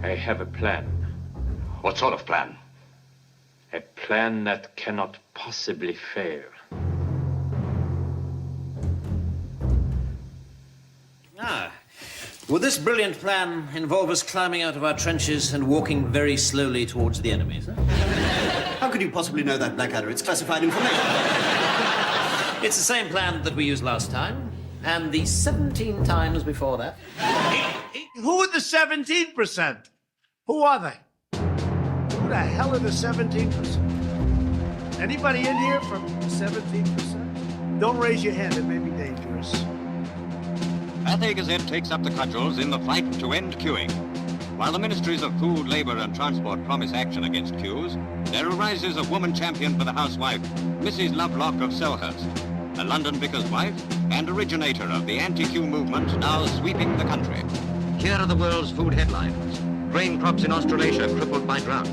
I have a plan. What sort of plan? A plan that cannot possibly fail. Would this brilliant plan involve us climbing out of our trenches and walking very slowly towards the enemy, sir? How could you possibly know that, Blackadder? It's classified information. It's the same plan that we used last time, and the 17 times before that. Who are the 17%? Who are they? Who the hell are the 17%? Anybody in here from 17%? Don't raise your hand, it may be dangerous. Cathay Gazette takes up the cudgels in the fight to end queuing. While the Ministries of Food, Labour and Transport promise action against queues, there arises a woman champion for the housewife, Mrs. Lovelock of Selhurst, a London vicar's wife and originator of the anti-queue movement now sweeping the country. Here are the world's food headlines. Grain crops in Australasia crippled by drought.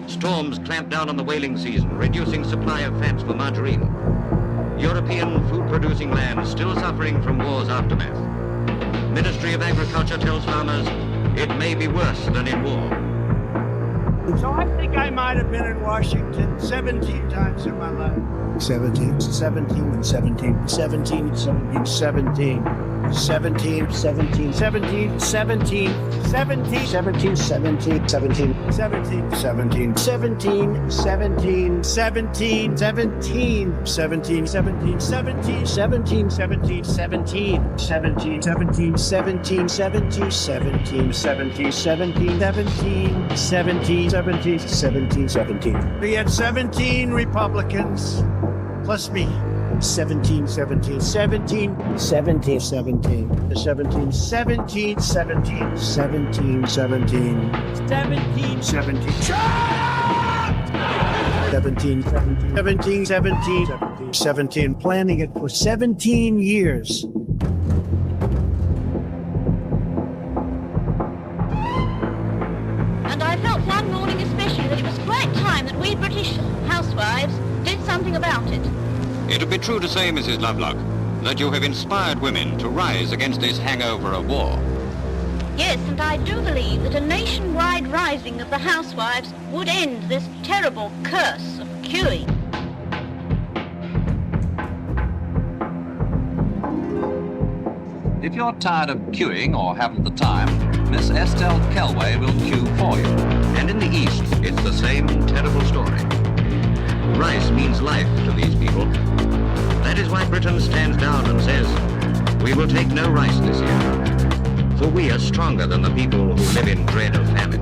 Storms clamp down on the whaling season, reducing supply of fats for margarine. European food-producing lands still suffering from war's aftermath. Ministry of Agriculture tells farmers it may be worse than in war. So I think I might have been in Washington 17 times in my life. 17, 17, and 17, 17, 17, 17, 17, 17, 17, 17, 17, 17, 17, 17, 17, 17, 17, 17, 17, 17, 17, 17, 17, 17, 17, 17, 17, 17, 17, 17, 17, 17, 17, 17, 17, 17, 17. We had 17 Republicans. Plus me. 17, 17, 17, 17, 17, 17, 17, 17, 17, 17, 17, 17, 17, 17, 17, 17, planning it for 17 years. And I felt one morning especially that it was quite time that we British housewives did something about it. It would be true to say, Mrs. Lovelock, that you have inspired women to rise against this hangover of war. Yes, and I do believe that a nationwide rising of the housewives would end this terrible curse of queuing. If you're tired of queuing or haven't the time, Miss Estelle Kelway will queue for you. And in the East, it's the same terrible story. Rice means life to these people. That is why Britain stands down and says, we will take no rice this year, for we are stronger than the people who live in dread of famine.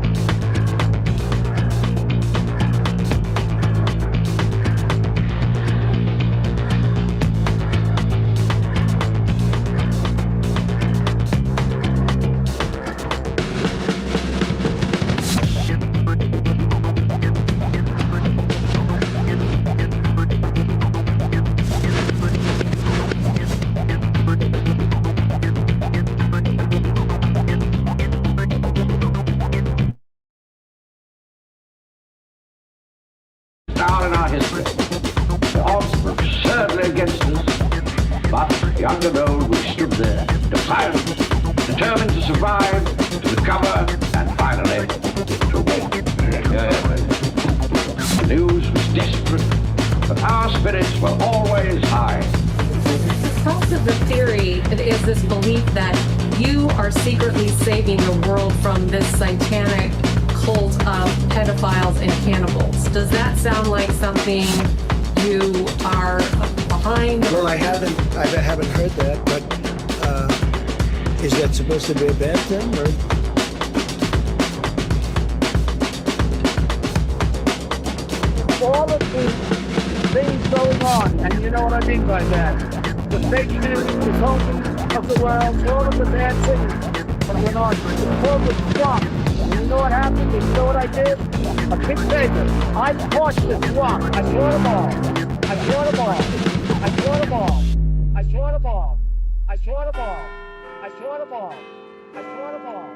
Now in our history, the odds were absurdly against us, but young and old we stood there, defiant, determined to survive, to recover, and finally to win. The news was desperate, but our spirits were always high. The crux of the theory is this belief that you are secretly saving the world from this satanic cult of pedophiles and cannibals. Does that sound like something you are behind? Well, I haven't heard that, but is that supposed to be a bad thing? Or? All of these things going on, and you know what I mean by that. The fake news, the hoaxes of the world, all of the bad things that went on. The world was dropped. You know what happened? You know what I did? A big paper. I torched this rock. I tore them all. I tore them all. I tore them all. I tore them all. I tore them all. I tore them all. I tore them all. I tore them all.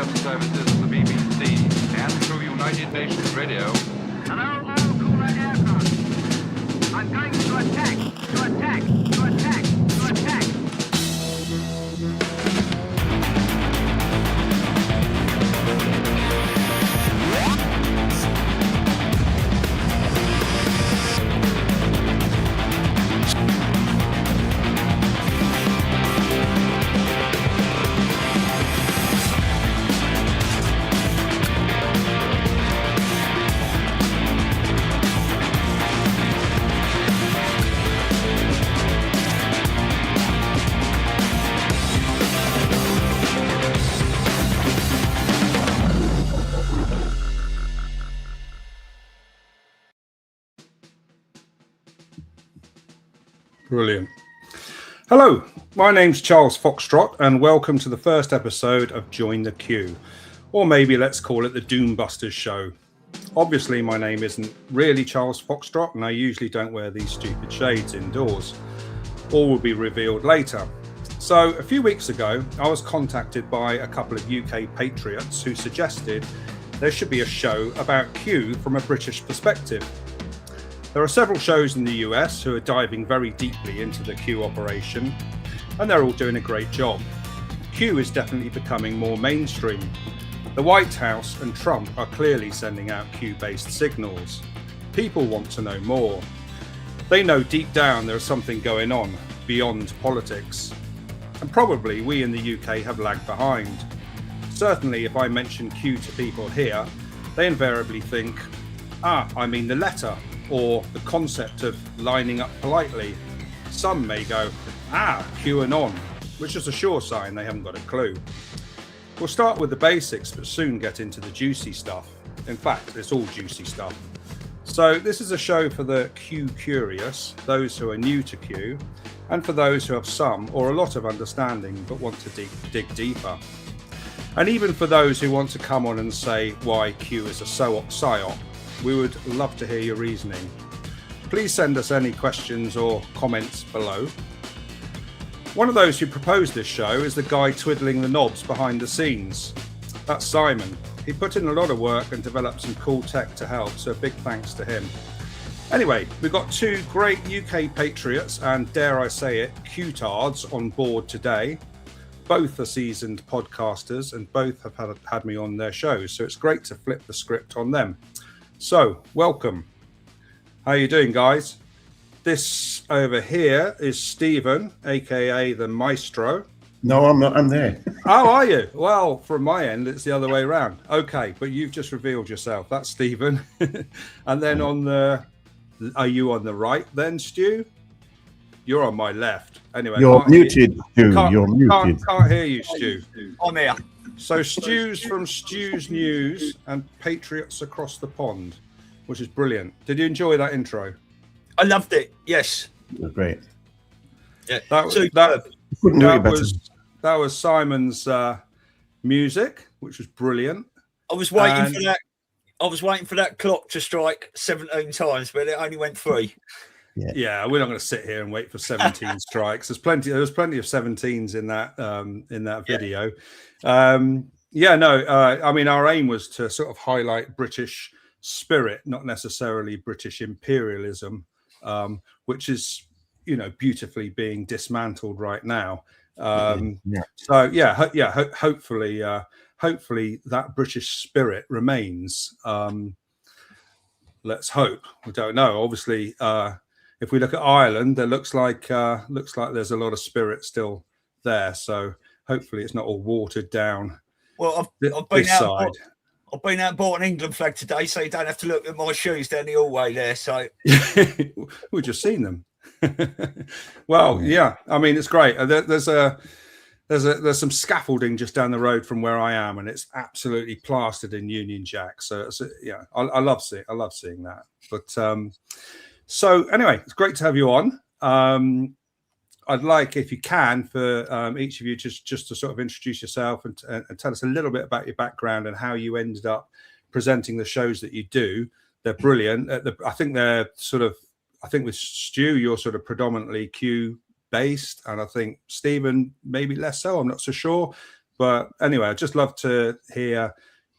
broadcast services of the BBC and through United Nations Radio. Hello, all Kool-Aid aircraft. I'm going to attack, to attack, to attack, to attack. Brilliant. Hello, my name's Charles Foxtrot, and welcome to the first episode of Join the Queue, or maybe let's call it the Doombusters Show. Obviously, my name isn't really Charles Foxtrot, and I usually don't wear these stupid shades indoors. All will be revealed later. So, a few weeks ago, I was contacted by a couple of UK patriots who suggested there should be a show about Q from a British perspective. There are several shows in the US who are diving very deeply into the Q operation, and they're all doing a great job. Q is definitely becoming more mainstream. The White House and Trump are clearly sending out Q-based signals. People want to know more. They know deep down there's something going on beyond politics. And probably we in the UK have lagged behind. Certainly if I mention Q to people here, they invariably think, I mean the letter, or the concept of lining up politely. Some may go, QAnon, which is a sure sign they haven't got a clue. We'll start with the basics, but soon get into the juicy stuff. In fact, it's all juicy stuff. So this is a show for the Q curious, those who are new to Q, and for those who have some or a lot of understanding but want to dig deeper. And even for those who want to come on and say why Q is a psyop, we would love to hear your reasoning. Please send us any questions or comments below. One of those who proposed this show is the guy twiddling the knobs behind the scenes. That's Simon. He put in a lot of work and developed some cool tech to help, so big thanks to him. Anyway, we've got two great UK patriots and, dare I say it, Q-tards on board today. Both are seasoned podcasters and both have had me on their shows, so it's great to flip the script on them. So, welcome. How are you doing, guys? This over here is Stephen, aka the Maestro. No, I'm not. I'm there. Oh, are you? Well, from my end, it's the other way around. Okay, but you've just revealed yourself. That's Stephen. And then are you on the right then, Stu? You're on my left. Anyway, you're muted, Stu. You're muted. Can't hear you, Stu. I'm here. So Stu's from STU'S News and Patriots Across the Pond, which is brilliant. Did you enjoy that intro? I loved it. Yes. It was great. Yeah. That was Simon's music, which was brilliant. I was waiting for that. I was waiting for that clock to strike 17 times, but it only went 3. Yeah, we're not going to sit here and wait for 17 strikes. There was plenty of 17s in that video. I mean, our aim was to sort of highlight British spirit, not necessarily British imperialism, which is, beautifully being dismantled right now. Hopefully that British spirit remains. Let's hope. We don't know. Obviously, if we look at Ireland, there looks like there's a lot of spirit still there. So hopefully it's not all watered down. Well, I've been out and bought an England flag today, so you don't have to look at my shoes down the hallway there. So we've just seen them. Well, yeah. I mean, it's great. There's some scaffolding just down the road from where I am, and it's absolutely plastered in Union Jack. So I love seeing that. But so anyway, it's great to have you on. I'd like, if you can, for each of you just to sort of introduce yourself and tell us a little bit about your background and how you ended up presenting the shows that you do. They're brilliant. I think with Stu, you're sort of predominantly Q based, and I think Stephen maybe less so. I'm not so sure. But anyway, I'd just love to hear,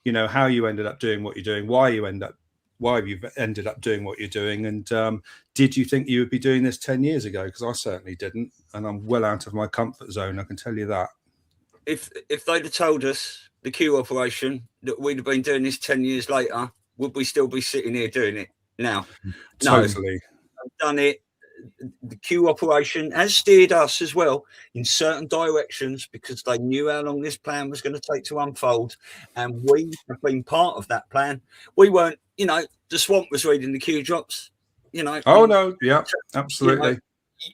how you ended up doing what you're doing, why you've ended up doing what you're doing, and did you think you would be doing this 10 years ago? Because I certainly didn't, and I'm well out of my comfort zone, I can tell you that. If they'd have told us the Q operation that we'd have been doing this 10 years later, would we still be sitting here doing it now? Totally. No, I've done it. The Q operation has steered us as well in certain directions because they knew how long this plan was going to take to unfold, and we have been part of that plan. We weren't, the swamp was reading the Q drops, Oh no, yeah, absolutely.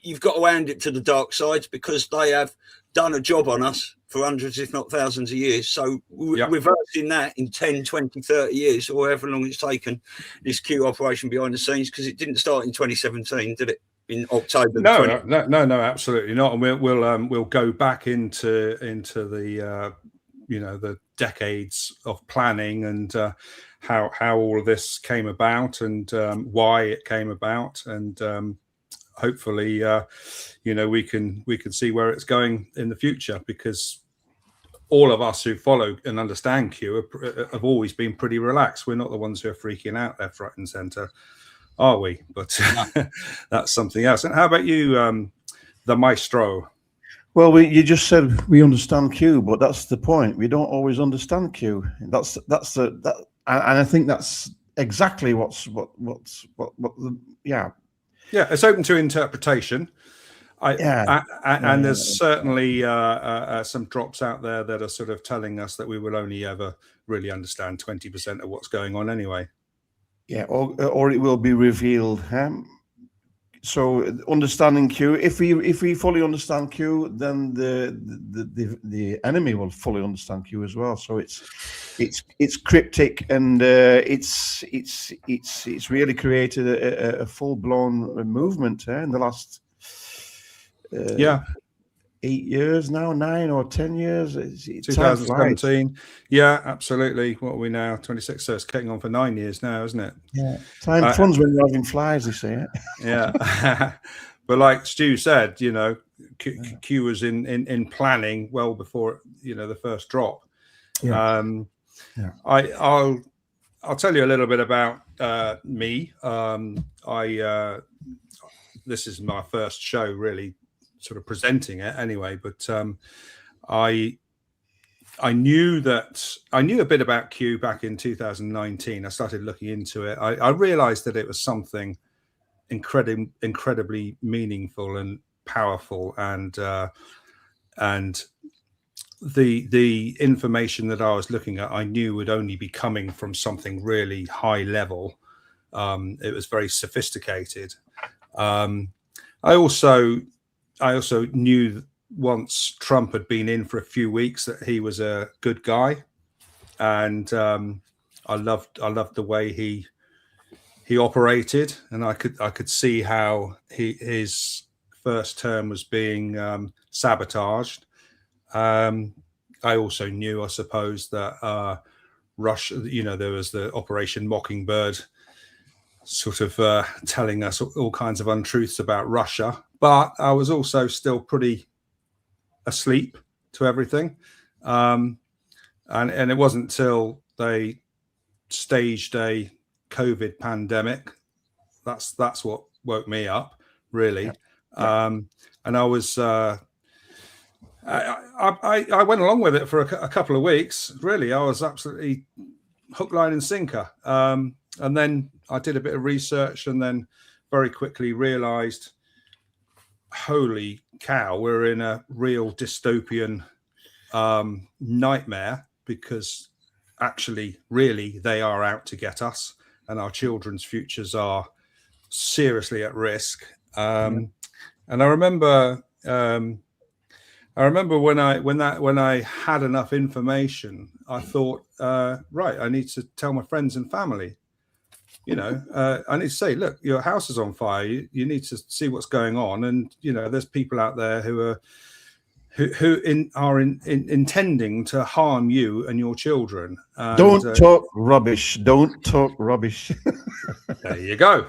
You've got to hand it to the dark sides because they have done a job on us for hundreds, if not thousands of years. So reversing that in 10, 20, 30 years, or however long it's taken, this Q operation behind the scenes, because it didn't start in 2017, did it? In October? No, absolutely not. And we'll go back into the the decades of planning and how all of this came about and why it came about, and hopefully we can see where it's going in the future, because all of us who follow and understand Q have always been pretty relaxed. We're not the ones who are freaking out left, right, and centre, are we? But that's something else. And how about you, the Maestro? Well, you just said we understand Q, but that's the point. We don't always understand Q. And I think that's exactly it's open to interpretation. And there's certainly some drops out there that are sort of telling us that we will only ever really understand 20% of what's going on anyway. Yeah, or it will be revealed. So understanding Q, if we fully understand Q, then the enemy will fully understand Q as well. So it's cryptic, and it's really created a full blown movement in the last 8 years now, 9 or 10 years. 2017. Yeah, absolutely. What are we now? 26. So it's getting on for 9 years now, isn't it? Yeah. Time funds when you're having flies, they say. Yeah. But like Stu said, Q was in planning well before the first drop. Yeah. I'll tell you a little bit about me. This is my first show really sort of presenting it anyway, but I knew a bit about Q back in 2019. I started looking into it. I realized that it was something incredibly meaningful and powerful, and the information that I was looking at, I knew would only be coming from something really high level. It was very sophisticated. I also knew once Trump had been in for a few weeks that he was a good guy, and I loved the way he operated, and I could see how his first term was being sabotaged. I also knew, I suppose, that Russia, there was the Operation Mockingbird sort of telling us all kinds of untruths about Russia, but I was also still pretty asleep to everything. And it wasn't until they staged a COVID pandemic that's what woke me up, really. And I was I went along with it for a couple of weeks. Really, I was absolutely hook, line, and sinker. And then I did a bit of research, and then very quickly realized, holy cow, we're in a real dystopian nightmare, because actually, really, they are out to get us, and our children's futures are seriously at risk. And I remember when I had enough information, I thought, right, I need to tell my friends and family. I need to say, look, your house is on fire. You need to see what's going on, and there's people out there who are intending to harm you and your children. And, don't talk rubbish. Don't talk rubbish. There you go.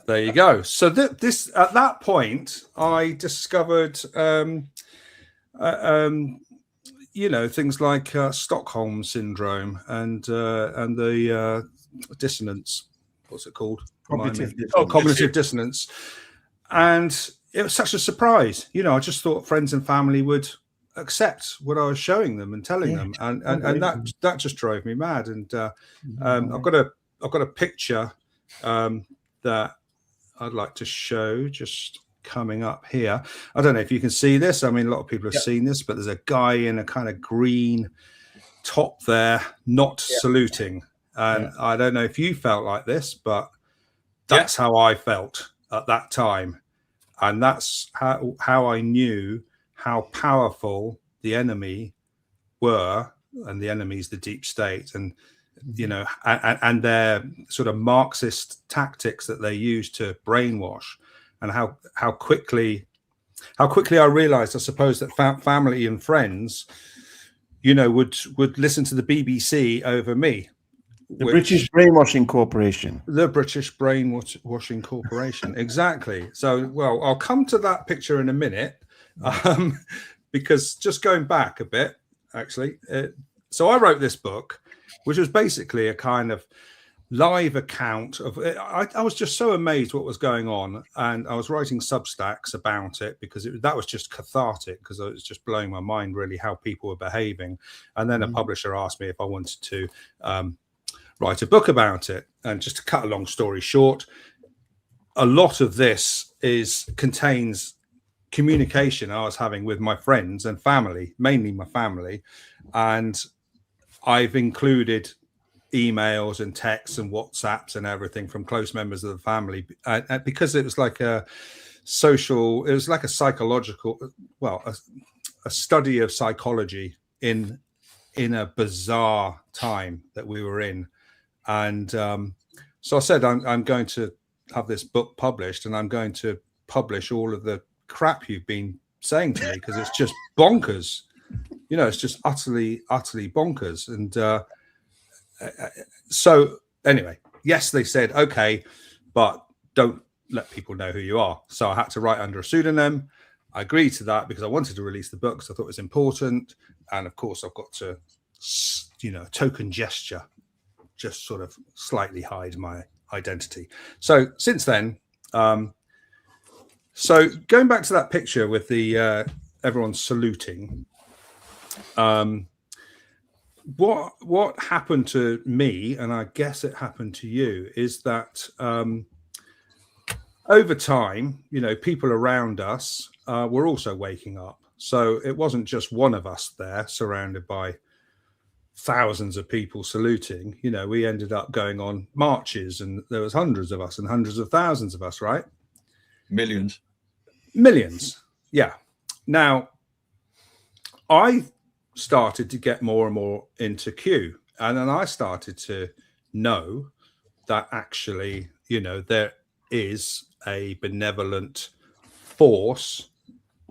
There you go. So this at that point, I discovered, things like Stockholm syndrome and the dissonance. What's it called? Cognitive dissonance. And it was such a surprise. I just thought friends and family would accept what I was showing them and telling them, and that just drove me mad. And I've got a picture that I'd like to show just coming up here. I don't know if you can see this. I mean, a lot of people have seen this, but there's a guy in a kind of green top there, not saluting. And I don't know if you felt like this, but that's how I felt at that time. And that's how I knew how powerful the enemy were, and the enemy's the deep state, and and their sort of Marxist tactics that they use to brainwash, and how quickly I realized, I suppose, that family and friends, would listen to the BBC over me. The British Brainwashing Corporation. The British Brainwashing Corporation, exactly. So, well, I'll come to that picture in a minute, because just going back a bit, actually. So I wrote this book, which was basically a kind of live account of it. I was just so amazed what was going on, and I was writing Substacks about it because that was just cathartic, because it was just blowing my mind really how people were behaving. And then a publisher asked me if I wanted to write a book about it. And just to cut a long story short, a lot of this contains communication I was having with my friends and family, mainly my family, and I've included emails and texts and WhatsApps and everything from close members of the family, because it was like a psychological, a study of psychology in a bizarre time that we were in. And so I said, I'm going to have this book published, and I'm going to publish all of the crap you've been saying to me, because it's just bonkers. It's just utterly bonkers. And so anyway, yes, they said, okay, but don't let people know who you are. So I had to write under a pseudonym. I agreed to that because I wanted to release the book, because I thought it was important. And of course, I've got to, token gesture, just sort of slightly hide my identity. So since then, so going back to that picture with the everyone saluting, what happened to me, and I guess it happened to you, is that over time, people around us were also waking up. So it wasn't just one of us there surrounded by thousands of people saluting. We ended up going on marches, and there was hundreds of us and hundreds of thousands of us, right? Millions. Yeah. Now, I started to get more and more into Q, and then I started to know that actually, there is a benevolent force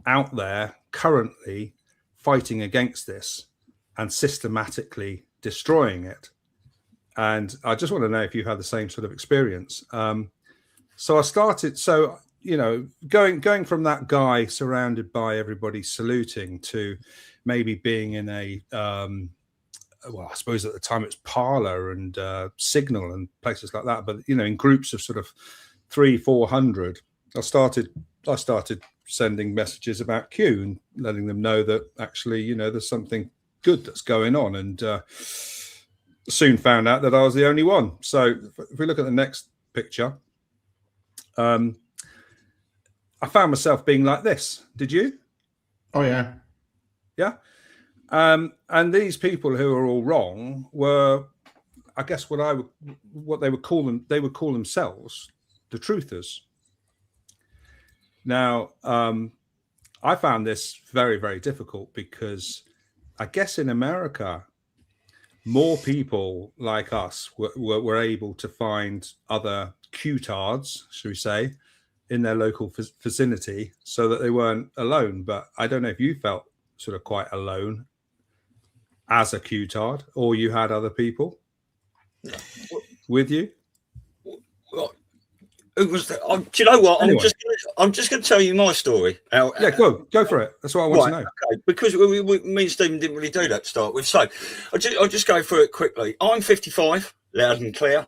out there currently fighting against this and systematically destroying it. And I just want to know if you had the same sort of experience. So I started, going from that guy surrounded by everybody saluting to maybe being in a, I suppose at the time it was Parler and Signal and places like that. But, in groups of sort of 300-400, I started sending messages about Q and letting them know that actually, there's something good that's going on, and soon found out that I was the only one. So if we look at the next picture, I found myself being like this. Did you? Oh yeah. And these people who are all wrong were, I guess, what they would call themselves the truthers. Now, I found this very, very difficult because I guess in America, more people like us were able to find other Q-tards, should we say, in their local vicinity, so that they weren't alone. But I don't know if you felt sort of quite alone as a Q-tard, or you had other people with you. Well, Who was that? Do you know what? Anyway. I'm just going to tell you my story. Yeah, go for it. That's what I want to know. Okay, because me and Stephen didn't really do that to start with. So I'll just go through it quickly. I'm 55, loud and clear.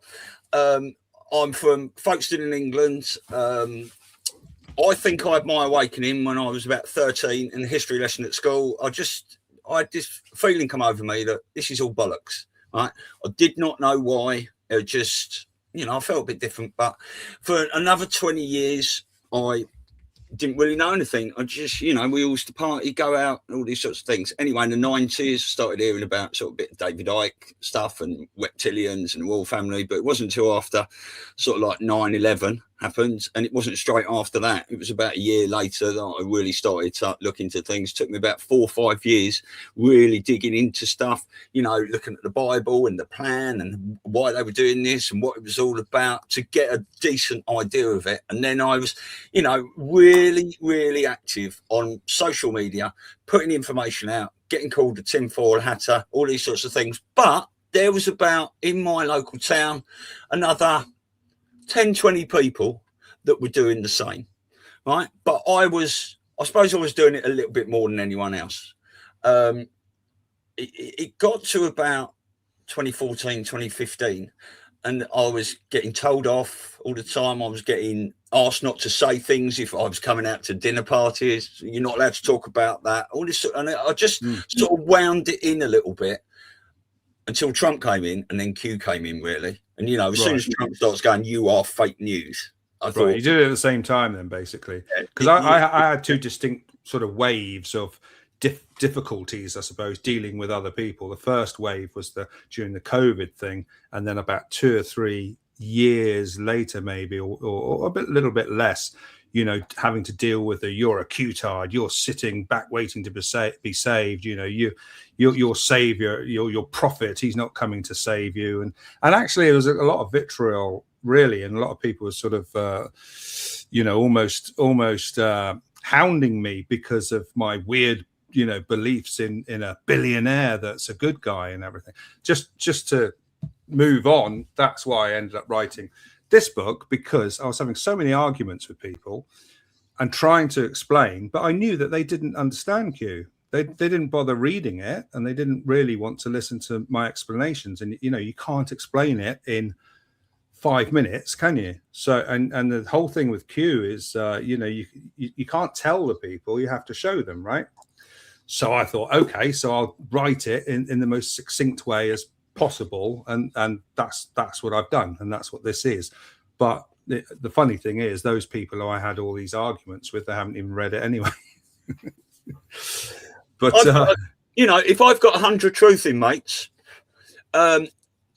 I'm from Folkestone in England. I think I had my awakening when I was about 13 in a history lesson at school. I had this feeling come over me that this is all bollocks. Right? I did not know why. It just, I felt a bit different. But for another 20 years, I didn't really know anything. I just, we all used to party, go out, and all these sorts of things. Anyway, in the 90s, started hearing about sort of a bit of David Icke stuff and reptilians and the royal family. But it wasn't until after sort of like 9/11 happened, and it wasn't straight after that. It was about a year later that I really started to look into things. It took me about 4 or 5 years really digging into stuff, looking at the Bible and the plan and why they were doing this and what it was all about to get a decent idea of it. And then I was, really, really active on social media, putting information out, getting called a tinfoil hatter, all these sorts of things. But there was about, in my local town, another 10, 20 people that were doing the same, right? But I suppose I was doing it a little bit more than anyone else. It got to about 2014, 2015, and I was getting told off all the time. I was getting asked not to say things if I was coming out to dinner parties. You're not allowed to talk about that. All this, and I just sort of wound it in a little bit until Trump came in, and then Q came in, really. And, as soon as Trump starts going, you are fake news. I thought, you did it at the same time then, basically. Because I had two distinct sort of waves of difficulties, I suppose, dealing with other people. The first wave was during the COVID thing. And then about 2 or 3 years later, maybe, or a little bit less, having to deal with you're a Q-tard, you're sitting back waiting to be saved, your savior, your prophet, he's not coming to save you. And actually there was a lot of vitriol, really, and a lot of people were sort of almost hounding me because of my weird beliefs in a billionaire that's a good guy and everything. Just to move on, that's why I ended up writing this book, because I was having so many arguments with people and trying to explain, but I knew that they didn't understand Q. They didn't bother reading it, and they didn't really want to listen to my explanations. And you can't explain it in 5 minutes, can you? So and the whole thing with Q is you can't tell the people, you have to show them, right? So I thought, okay, so I'll write it in the most succinct way as possible, and that's what I've done, and that's what this is. But the funny thing is, those people who I had all these arguments with, they haven't even read it anyway. But if I've got 100 truthing mates,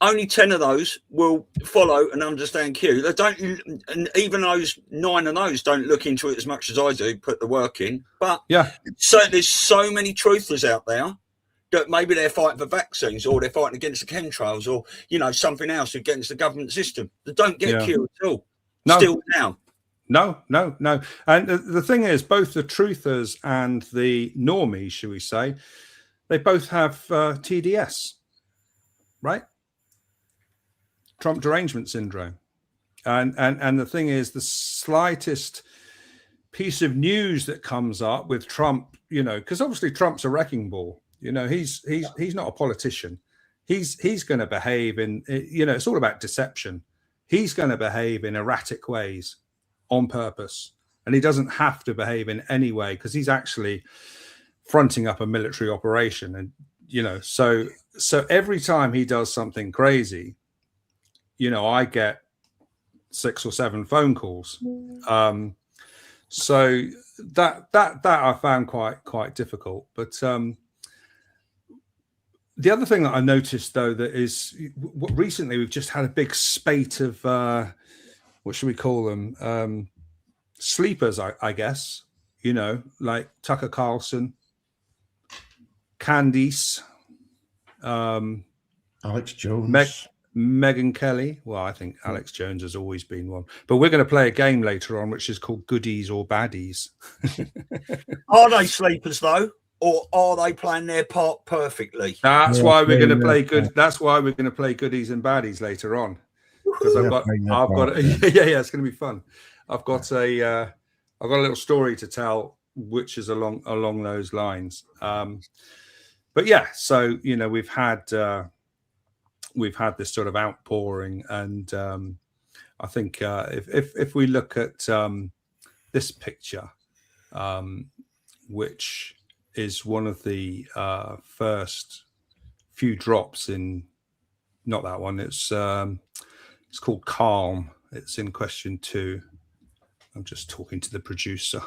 only 10 of those will follow and understand Q. They don't, and even those 9 of those don't look into it as much as I do, put the work in. But so there's so many truthers out there that maybe they're fighting for vaccines, or they're fighting against the chemtrails, or something else against the government system. They don't get Q at all. No. Still now. No. And the thing is, both the truthers and the normies, shall we say, they both have TDS, right? Trump derangement syndrome. And the thing is, the slightest piece of news that comes up with Trump, because obviously Trump's a wrecking ball. He's not a politician. He's going to behave in, it's all about deception. He's going to behave in erratic ways on purpose, and he doesn't have to behave in any way because he's actually fronting up a military operation. And so every time he does something crazy, I get 6 or 7 phone calls. So that I found quite difficult. But the other thing that I noticed, though, that is recently we've just had a big spate of what should we call them? Sleepers, I guess. Like Tucker Carlson, Candice, Alex Jones, Megyn Kelly. Well, I think Alex Jones has always been one. But we're going to play a game later on, which is called Goodies or Baddies. Are they sleepers, though? Or are they playing their part perfectly? That's why we're going to play good. That's why we're going to play Goodies and Baddies later on. because I've got it's going to be fun. I've got a little story to tell, which is along those lines. But yeah, so we've had this sort of outpouring, and I think if we look at this picture, which is one of the first few drops in, not that one, it's called Calm. It's in question 2. I'm just talking to the producer.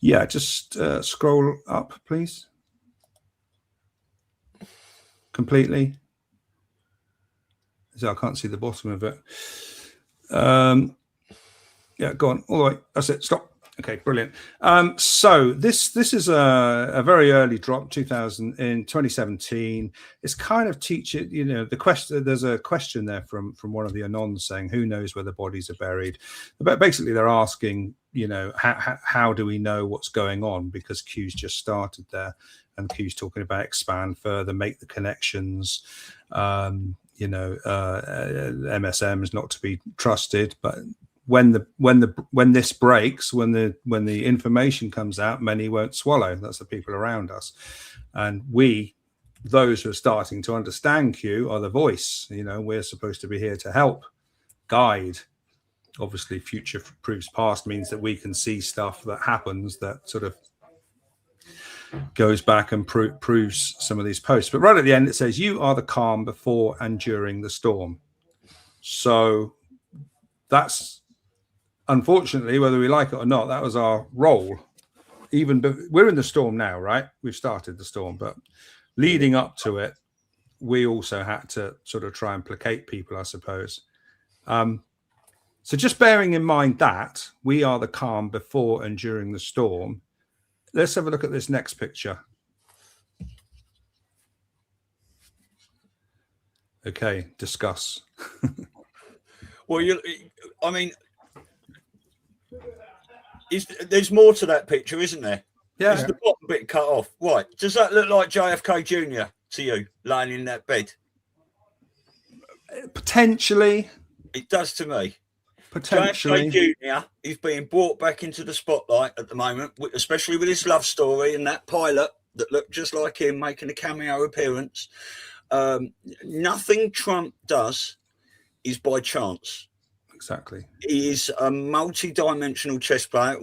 Yeah, just scroll up, please. Completely. So I can't see the bottom of it. Yeah, go on. All the way. That's it. Stop. Okay, brilliant. So this is a very early drop, 2017. It's kind of teaching, the question. There's a question there from one of the anons saying, "Who knows where the bodies are buried?" But basically, they're asking, how do we know what's going on? Because Q's just started there, and Q's talking about expand further, make the connections. MSM is not to be trusted, but when this breaks, when the information comes out, many won't swallow. That's the people around us, and those who are starting to understand Q, are the voice. We're supposed to be here to help, guide. Obviously, future proves past means that we can see stuff that happens that sort of goes back and proves some of these posts. But right at the end, it says, "You are the calm before and during the storm." So that's, unfortunately, whether we like it or not, that was our role. We're in the storm now, right? We've started the storm, but leading up to it, we also had to sort of try and placate people, I suppose. So just bearing in mind that we are the calm before and during the storm, let's have a look at this next picture. Okay, discuss. Well, there's more to that picture, isn't there? Yeah. Is the bottom bit cut off? Right. Does that look like JFK Jr. to you, lying in that bed? Potentially. It does to me. Potentially. JFK Jr. is being brought back into the spotlight at the moment, especially with his love story and that pilot that looked just like him making a cameo appearance. Nothing Trump does is by chance. Exactly. He is a multi-dimensional chess player.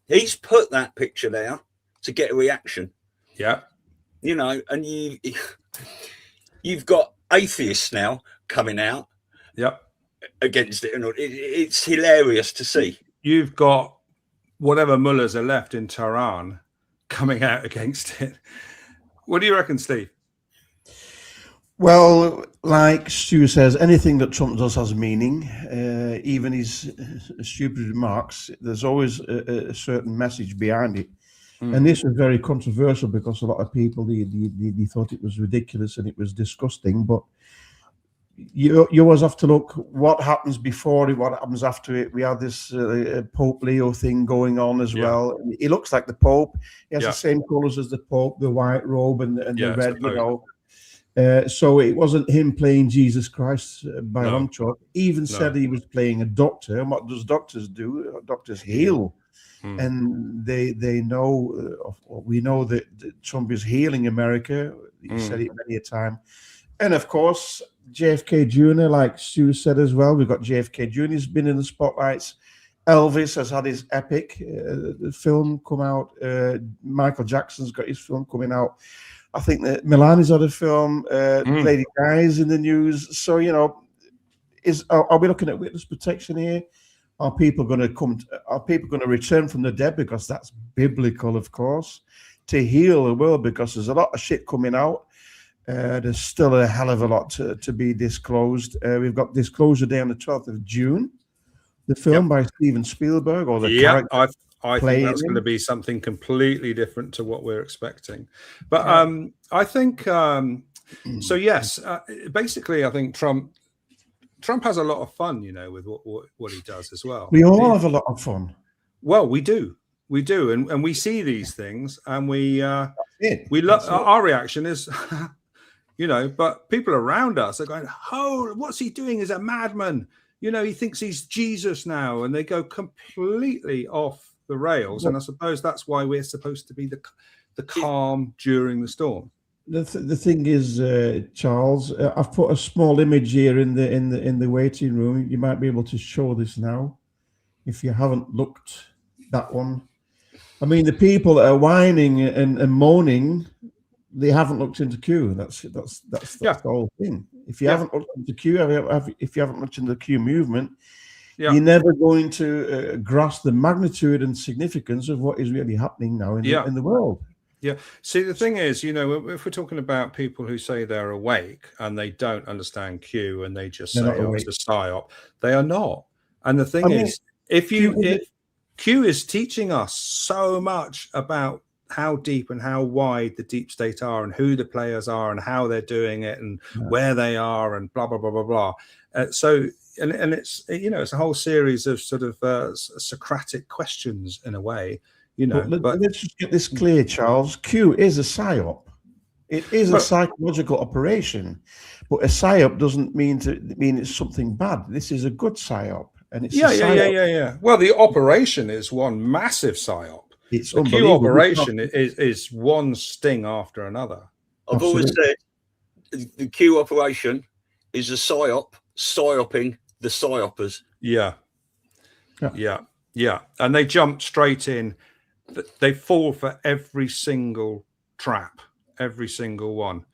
He's put that picture there to get a reaction. Yeah. And you've got atheists now coming out. Yep. Against it, and it's hilarious to see. You've got whatever mullahs are left in Tehran coming out against it. What do you reckon, Steve? Well, like Stu says, anything that Trump does has meaning. Even his stupid remarks, there's always a certain message behind it. And this was very controversial because a lot of people they thought it was ridiculous and it was disgusting. But you always have to look what happens before it, what happens after it. We have this Pope Leo thing going on as well. He looks like the Pope. He has the same colours as the Pope, the white robe and the red, so it wasn't him playing Jesus Christ by long shot. Even said he was playing a doctor. And what does doctors do? Doctors heal. And they know, we know that Trump is healing America. He said it many a time. And of course, JFK Jr., like Stu said as well, we've got JFK Jr. has been in the spotlights. Elvis has had his epic film come out. Michael Jackson's got his film coming out. I think that Milani's had a film. Lady Di's in the news. So, are we looking at witness protection here? Are people going to return from the dead? Because that's biblical, of course, to heal the world, because there's a lot of shit coming out. There's still a hell of a lot to be disclosed. We've got Disclosure Day on the 12th of June, the film by Steven Spielberg. Or the I think that's going to be something completely different to what we're expecting. But I think, so yes, basically I think Trump has a lot of fun, with what he does as well. We all have a lot of fun. Well, we do. And we see these things and we love, our reaction is, you know, but people around us are going, oh, what's he doing? He's a madman. You know, he thinks he's Jesus now, and they go completely off the rails. And I suppose that's why we're supposed to be the calm during the storm. The thing is, Charles, I've put a small image here in the waiting room. You might be able to show this now, if you haven't looked. That one. I mean, the people that are whining and moaning, they haven't looked into Q. That's the whole thing. If you haven't looked into Q, if you haven't looked into the Q movement, you're never going to grasp the magnitude and significance of what is really happening now in the world. Yeah. See, the thing is, you know, if we're talking about people who say they're awake and they don't understand Q and they just say, oh, it's a psyop, they are not. And the thing is, if Q is teaching us so much about how deep and how wide the deep state are and who the players are and how they're doing it and where they are and blah, blah, blah, blah, blah. So it's, you know, it's a whole series of sort of Socratic questions in a way. You know, but let's just get this clear, Charles. Q is a psyop. It is a psychological operation, but a psyop doesn't mean it's something bad. This is a good psyop, and it's yeah. Well, the operation is one massive psyop. It's the Q operation is one sting after another. I've always said the Q operation is a psyop psyoping the psyopers. Yeah, and they jump straight in. They fall for every single trap, every single one,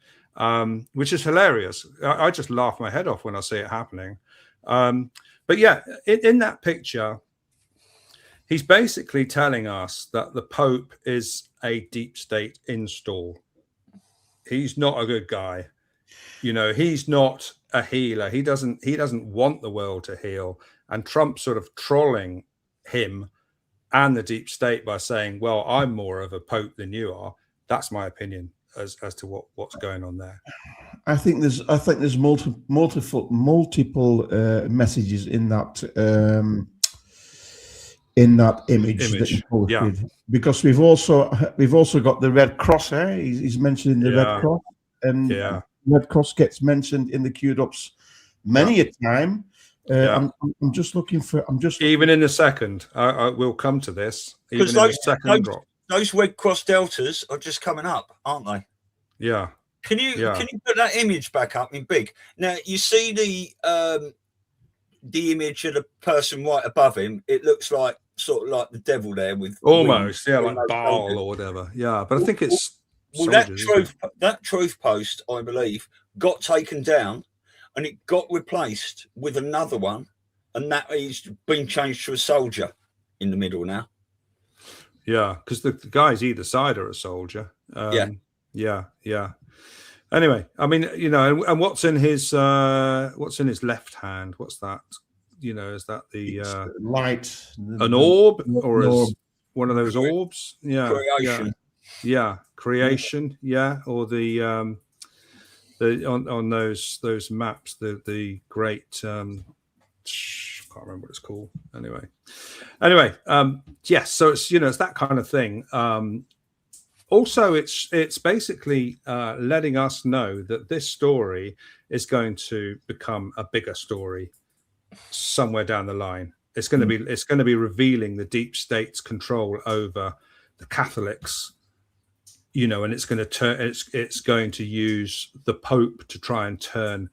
which is hilarious. I just laugh my head off when I see it happening. But yeah, in that picture, he's basically telling us that the Pope is a deep state install. He's not a good guy. You know, he's not a healer. He doesn't want the world to heal. And Trump's sort of trolling him and the deep state by saying, well, I'm more of a Pope than you are. That's my opinion as to what's going on there. I think there's multiple messages in that image that you posted. Because we've also got the Red Cross here. He's mentioned the Red Cross, and Red Cross gets mentioned in the queued ups many a time. I'm just looking for. Even in the second. I will come to this. Even in the second drop. Those Red Cross deltas are just coming up, aren't they? Yeah. Can you put that image back up in big? Now you see the image of the person right above him. It looks like sort of like the devil there with almost like Baal or whatever. Yeah, but I think it's that truth post, I believe, got taken down. And it got replaced with another one, and that is been changed to a soldier in the middle now. Yeah, because the guys either side are a soldier. Yeah. Anyway, I mean, you know, and what's in his left hand? What's that? You know, is that the light? An orb, or is one of those orbs? Yeah, creation. Yeah, or the. On those maps, the great can't remember what it's called. Anyway, yes. So it's it's that kind of thing. Also, it's basically letting us know that this story is going to become a bigger story somewhere down the line. It's going to be revealing the deep state's control over the Catholics. You know, and it's going to use the Pope to try and turn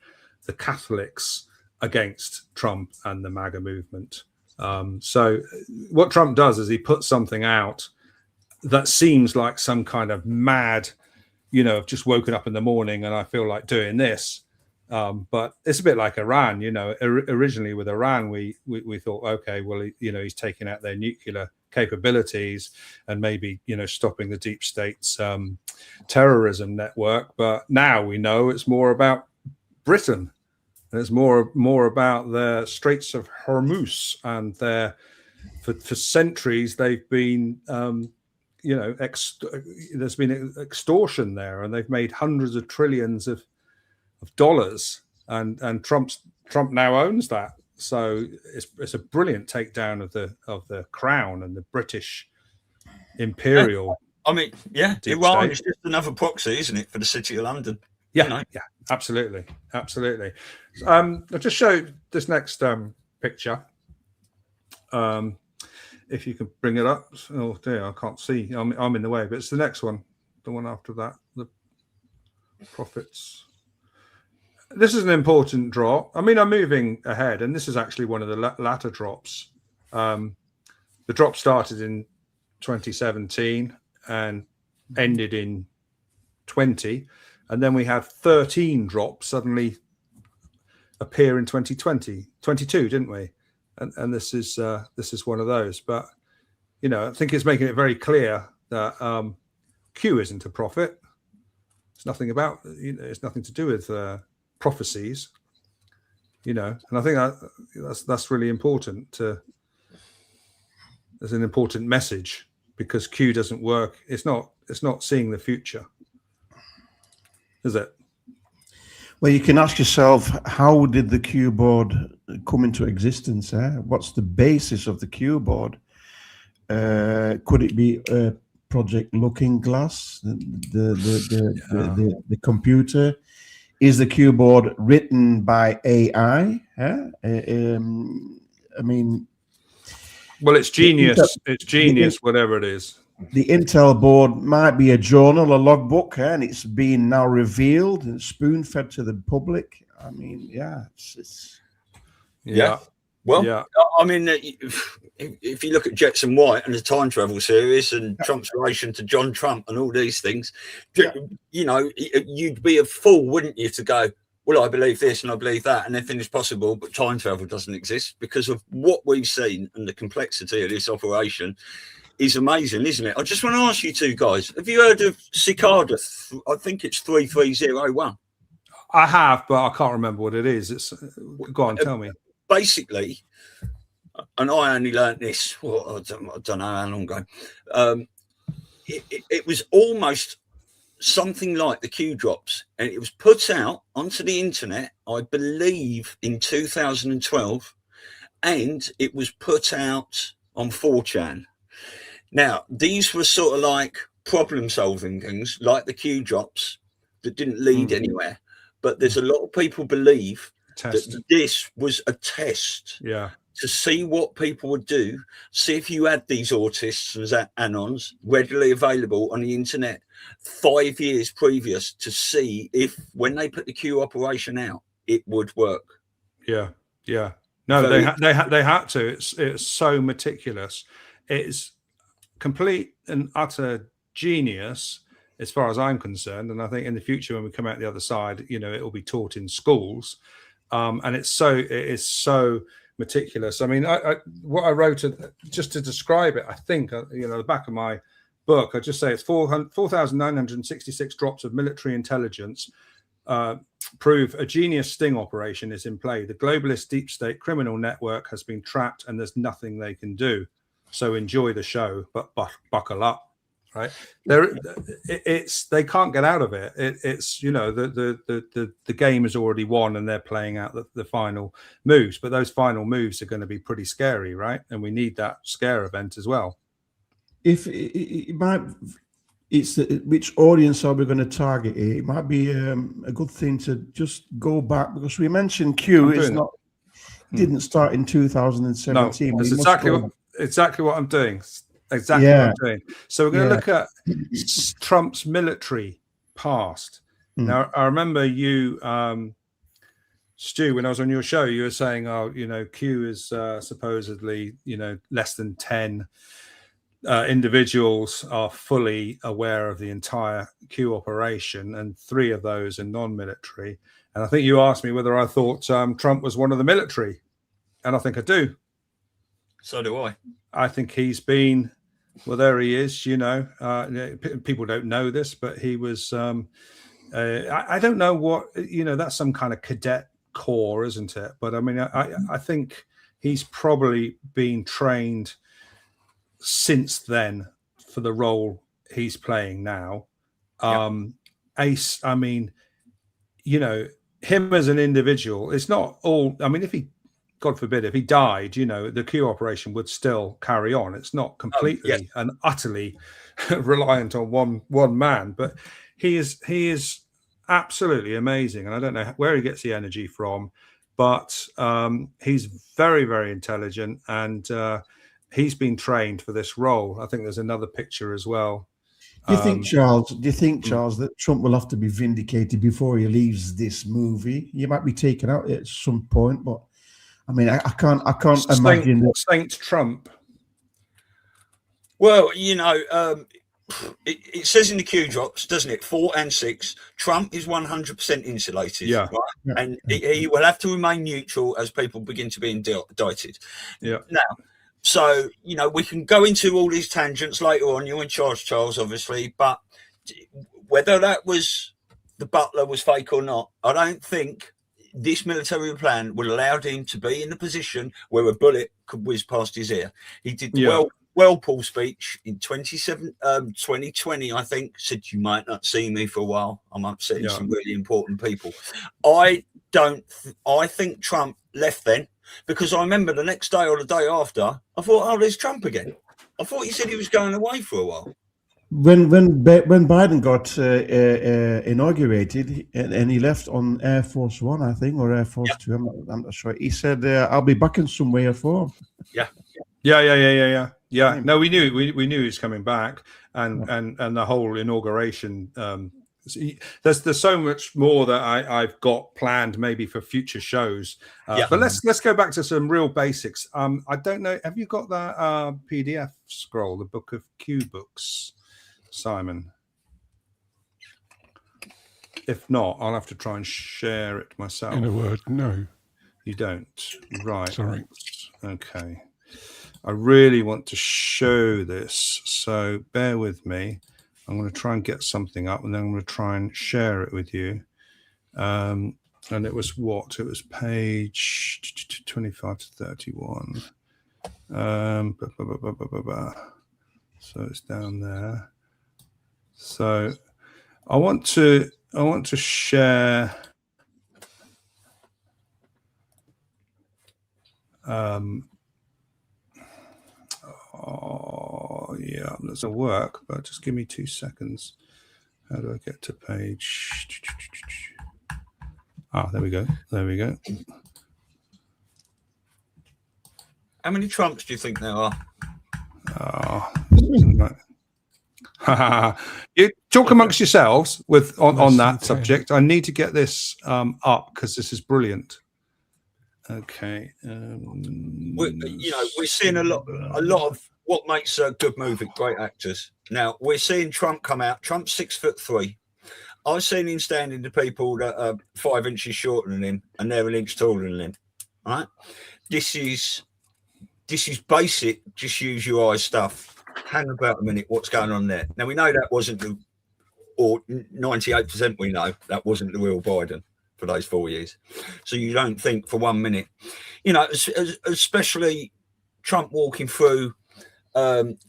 the Catholics against Trump and the MAGA movement. So what Trump does is he puts something out that seems like some kind of mad, I've just woken up in the morning and I feel like doing this. But it's a bit like Iran, originally with Iran, we thought, okay, well, he's taking out their nuclear capabilities and maybe, stopping the deep state's terrorism network. But now we know it's more about Britain. And it's more about the Straits of Hormuz, and for centuries they've been, there's been extortion there, and they've made hundreds of trillions of dollars, and Trump now owns that. So it's a brilliant takedown of the crown and the British imperial. I mean, Iran is just another proxy, isn't it, for the City of London? Yeah, you know. yeah, absolutely. I'll just show this next picture. If you can bring it up. Oh dear, I can't see. I'm in the way, but it's the next one, the one after that, the profits. This is an important drop. I mean, I'm moving ahead, and this is actually one of the latter drops. The drop started in 2017 and ended in 20, and then we had 13 drops suddenly appear in 2022, didn't we? And this is one of those. But you know, I think it's making it very clear that Q isn't a prophet. It's nothing about, you know, it's nothing to do with prophecies, you know. And I think that's really important. There's an important message, because Q doesn't work. It's not seeing the future, is it? Well, you can ask yourself, how did the Q board come into existence? What's the basis of the Q board? Could it be Project Looking Glass, the computer? Is the Q board written by AI? I mean, well, it's genius. It's genius, whatever it is. The Intel board might be a journal, a logbook, and it's being now revealed and spoon-fed to the public. I mean, yeah, it's yeah. Well, yeah. I mean, if you look at Jetson White and the time travel series and Trump's relation to John Trump and all these things, you know, you'd be a fool, wouldn't you, to go, well, I believe this and I believe that, and everything is possible, but time travel doesn't exist, because of what we've seen and the complexity of this operation is amazing, isn't it? I just want to ask you two guys, have you heard of Cicada? I think it's 3301. I have, but I can't remember what it is. It's go on, tell me. Basically, and I only learned this, well, I don't know how long ago. It was almost something like the Q drops, and it was put out onto the internet, I believe, in 2012, and it was put out on 4chan. Now, these were sort of like problem-solving things, like the Q drops, that didn't lead anywhere. But there's a lot of people believe that this was a test to see what people would do, see if you had these autists and anons readily available on the internet 5 years previous, to see if, when they put the Q operation out, it would work. Yeah. No, so they had to. It's so meticulous. It's complete and utter genius, as far as I'm concerned. And I think in the future, when we come out the other side, you know, it will be taught in schools. And it is so meticulous. I mean, what I wrote just to describe it, I think, you know, the back of my book, I just say it's 4,966 drops of military intelligence prove a genius sting operation is in play. The globalist deep state criminal network has been trapped, and there's nothing they can do. So enjoy the show, but buckle up. Right, they can't get out of it. It's, you know, the game is already won, and they're playing out the final moves. But those final moves are going to be pretty scary, right? And we need that scare event as well. If it might, it's which audience are we going to target? It might be a good thing to just go back, because we mentioned Q is not didn't start in 2017. No, it's exactly what I'm doing. Exactly what I'm doing. So we're going to look at Trump's military past. Now, I remember you, Stu, when I was on your show, you were saying, oh, you know, Q is supposedly, you know, less than 10 individuals are fully aware of the entire Q operation, and 3 of those are non-military. And I think you asked me whether I thought Trump was one of the military. And I think I do. So do I. I think he's been... Well, there he is, you know. People don't know this, but he was, I don't know what, you know, that's some kind of cadet corps, isn't it? But I mean, I think he's probably been trained since then for the role he's playing now. Ace, I mean, you know, him as an individual, it's not all, I mean, if he, God forbid, if he died, you know, the Q operation would still carry on. It's not completely and utterly reliant on one man, but he is absolutely amazing. And I don't know where he gets the energy from, but he's very, very intelligent, and he's been trained for this role. I think there's another picture as well. Do you think, Charles, that Trump will have to be vindicated before he leaves this movie? He might be taken out at some point, but I mean, I can't imagine that. Saint Trump. Well, you know, it says in the Q drops, doesn't it? 4 and 6. Trump is 100% insulated. Yeah. Right? Yeah. And he will have to remain neutral as people begin to be indicted. Yeah. Now, so, you know, we can go into all these tangents later on, you in charge, Charles, obviously, but whether that was the butler was fake or not, I don't think this military plan would allow him to be in a position where a bullet could whiz past his ear. He did the Paul speech in 2020, I think, said, you might not see me for a while. I'm upsetting some really important people. I think Trump left then, because I remember the next day or the day after, I thought, oh, there's Trump again. I thought he said he was going away for a while. When Biden got inaugurated and he left on Air Force One, I think, or Air Force Two, I'm not sure. He said, "I'll be back in some way or form." Yeah. No, we knew he was coming back, and the whole inauguration. There's so much more that I've got planned, maybe for future shows. But let's go back to some real basics. I don't know. Have you got that PDF scroll, the Book of Q books, Simon? If not, I'll have to try and share it myself. In a word, no. You don't. Right. Sorry. Okay. I really want to show this, so bear with me. I'm going to try and get something up, and then I'm going to try and share it with you. And it was what? It was page 25 to 31. So it's down there. So I want to share. Oh, yeah, that doesn't work, but just give me 2 seconds. How do I get to page? There we go. How many Trumps do you think there are? You talk amongst yourselves on that subject. I need to get this up because this is brilliant. Okay. We're seeing a lot of what makes a good movie, great actors. Now we're seeing Trump come out. Trump's 6'3". I've seen him standing to people that are 5 inches shorter than him, and they're an inch taller than him. Right? This is basic. Just use your eyes stuff. Hang about a minute. What's going on there? Now we know that wasn't or 98% we know that wasn't the real Biden for those 4 years. So you don't think for 1 minute, especially Trump walking through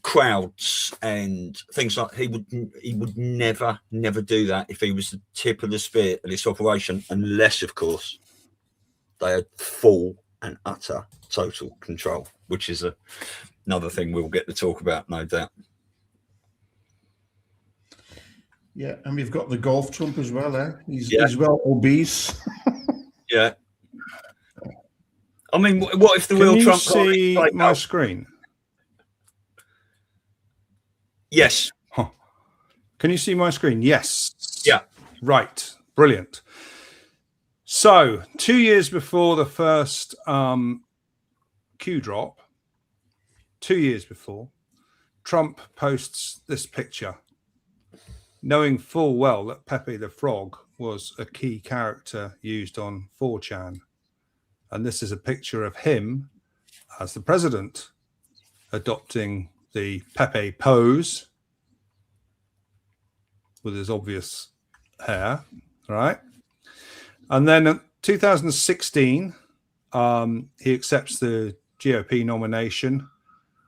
crowds and things like he would never do that if he was the tip of the spear of this operation, unless of course they had full and utter total control, which is another thing we'll get to talk about, no doubt. Yeah, and we've got the golf Trump as well, eh? He's well obese. Yeah. I mean, what if the real Trump... Can you see my screen? Yes. Huh. Can you see my screen? Yes. Yeah. Right. Brilliant. So, 2 years before the first Q drop, 2 years before, Trump posts this picture, knowing full well that Pepe the Frog was a key character used on 4chan. And this is a picture of him as the president, adopting the Pepe pose with his obvious hair, right? And then in 2016, he accepts the GOP nomination.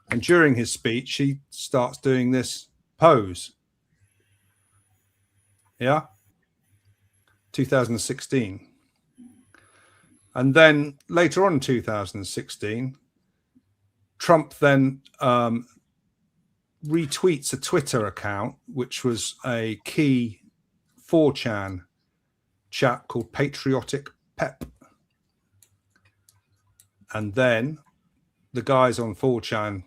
And during his speech, he starts doing this pose. Yeah? 2016. And then later on in 2016, Trump then retweets a Twitter account, which was a key 4chan chap called Patriotic Pep. And then the guys on 4chan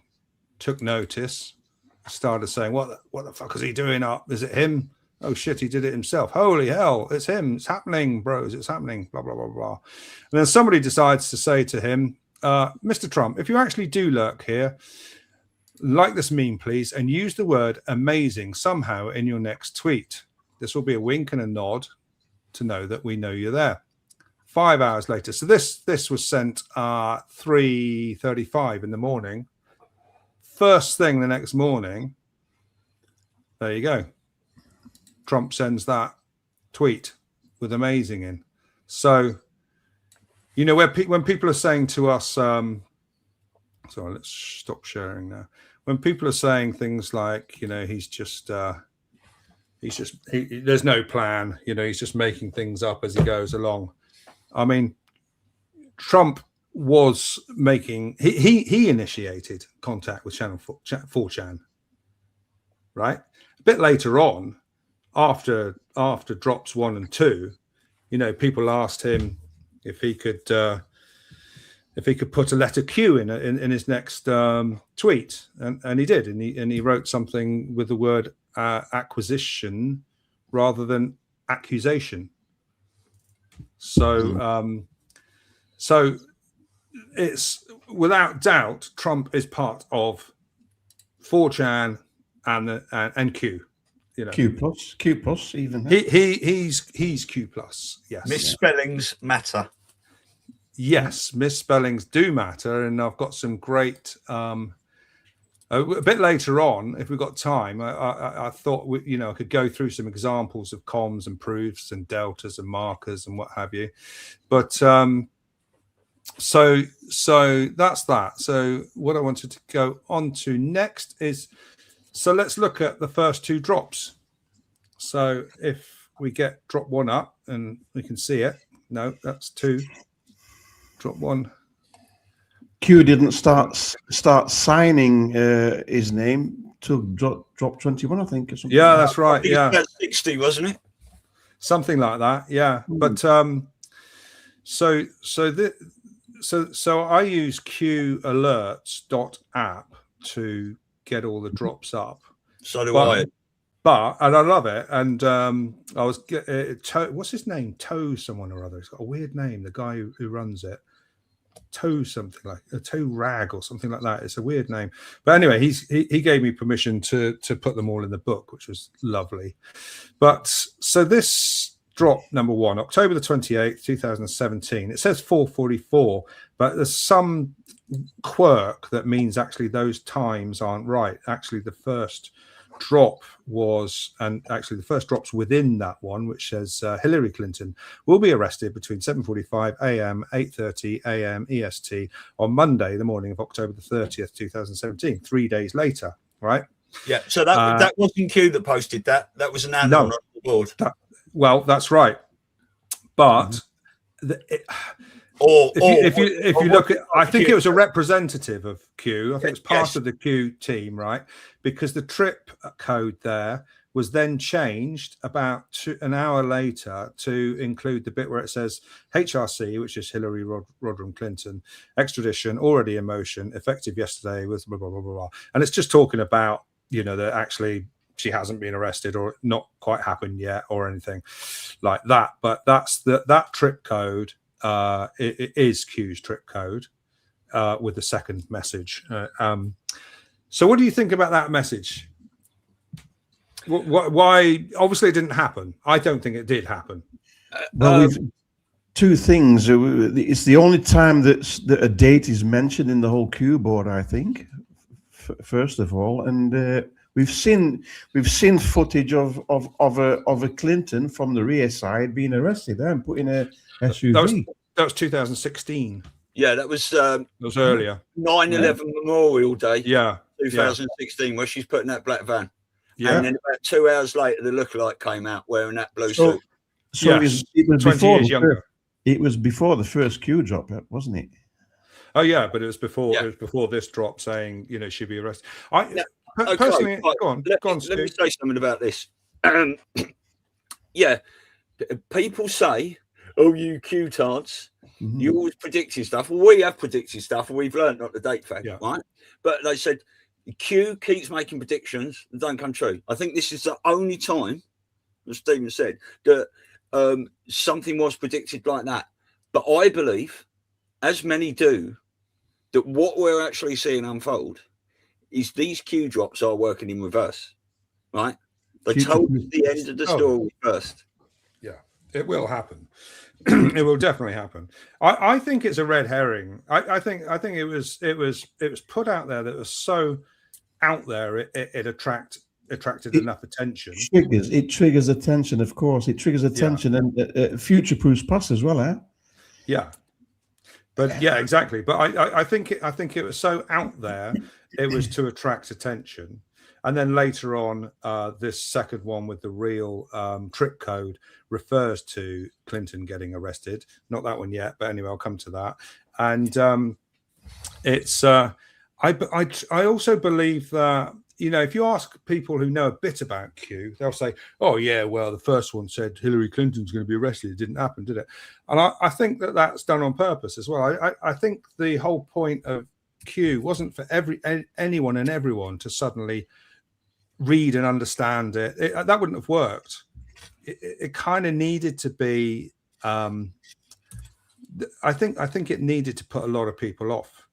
took notice, started saying, what the fuck is he doing up? Is it him? Oh shit, he did it himself. Holy hell, it's him. It's happening, bros. It's happening. Blah, blah, blah, blah. And then somebody decides to say to him, Mr. Trump, if you actually do lurk here, like this meme, please, and use the word amazing somehow in your next tweet. This will be a wink and a nod to know that we know you're there. 5 hours later. So this was sent 3:35 in the morning. First thing the next morning, there you go. Trump sends that tweet with amazing in. So, you know, when people are saying to us, sorry, let's stop sharing now. When people are saying things like, you know, there's no plan, you know, he's just making things up as he goes along. I mean, Trump was making, he initiated contact with Channel 4chan, right? A bit later on, after drops 1 and 2, you know, people asked him if he could put a letter Q in his next tweet, and he did, and he wrote something with the word acquisition rather than accusation. So so it's without doubt Trump is part of 4chan and Q. You know, Q plus even. He's Q plus. Yes. Misspellings matter. Yes, misspellings do matter, and I've got some great. A bit later on, if we've got time, I thought I could go through some examples of comms and proofs and deltas and markers and what have you. But so that's that. So what I wanted to go on to next is, so let's look at the first 2 drops. So if we get drop 1 up and we can see it. No, that's 2. Drop 1. Q didn't start signing his name till drop 21, I think. Or something. Yeah, that's right. Yeah, 60, wasn't it? Something like that. Yeah, but so I use QAlerts.app to get all the drops up. So do I. But and I love it. And I was what's his name? Toe someone or other. It's got a weird name. The guy who runs it. Toe something like a toe rag or something like that. It's a weird name, but anyway, he gave me permission to put them all in the book, which was lovely. But so this drop number 1, October the 28th, 2017. It says 4:44, but there's some quirk that means actually those times aren't right. Actually, the first drop was, and actually the first drop's within that one, which says Hillary Clinton will be arrested between 7:45 a.m. 8:30 a.m. EST on Monday, the morning of October the 30th, 2017, 3 days later, right? Yeah, so that wasn't Q that posted that. That was an anon on the board. Well, that's right. But if you look at, I think it was a representative of Q. I think it was part of the Q team, right? Because the trip code there was then changed about an hour later to include the bit where it says HRC, which is Hillary Rodham Clinton, extradition already in motion, effective yesterday with blah, blah, blah, blah, blah. And it's just talking about, you know, that actually she hasn't been arrested or not quite happened yet or anything like that. But that's that trip code. It is Q's trip code with the second message. So what do you think about that message? Why? Obviously, it didn't happen. I don't think it did happen. Well, two things. It's the only time that a date is mentioned in the whole Q board, I think. First of all, and we've seen footage of a Clinton from the rear side being arrested and put in a SUV. That was 2016. Yeah, that was earlier. 9/11 Memorial Day. Yeah, 2016, where she's put in that black van. Yeah. And then about 2 hours later, the lookalike came out wearing that blue suit. So yes. it was 20 before years younger. It was before the first Q drop, wasn't it? Oh yeah, but it was before. Yeah. It was before this drop saying, you know, she'd be arrested. Okay, Personally, right. go on. Let me say something about this. Yeah, People say, "Oh, you Q-tards, you always predicting stuff." Well, we have predicted stuff, and we've learned not to date fact, right? But they said Q keeps making predictions and don't come true. I think this is the only time, as Stephen said, that something was predicted like that. But I believe, as many do, that what we're actually seeing unfold is these Q drops are working in reverse, right? They told us the end of the story first. Yeah, it will happen. It will definitely happen. I think it's a red herring. I think it was put out there that it was so out there it attracted enough attention. It triggers attention, of course. It triggers attention and future-proofs past as well, eh? Yeah. But yeah, exactly. But I think it was so out there, it was to attract attention. And then later on, this second one with the real trip code refers to Clinton getting arrested. Not that one yet, but anyway, I'll come to that. And it's I also believe that, you know, if you ask people who know a bit about Q, they'll say, "Oh yeah, well, the first one said Hillary Clinton's going to be arrested. It didn't happen, did it?" And I think that that's done on purpose as well. I think the whole point of Q wasn't for anyone and everyone to suddenly read and understand it. That wouldn't have worked. It kind of needed to be. I think it needed to put a lot of people off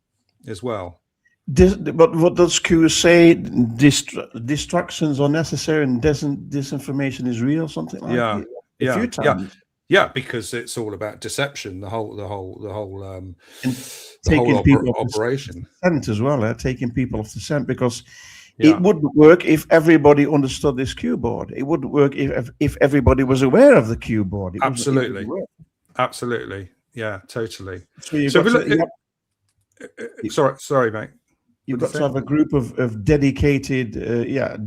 as well. But what does Q say? Distractions are necessary and disinformation is real, something like that. Yeah, because it's all about deception. The whole taking people operation as well. Taking people off the scent, because it wouldn't work if everybody understood this Q board. It wouldn't work if everybody was aware of the Q board. Absolutely, yeah, totally. So sorry, mate. You've got to have a group of dedicated,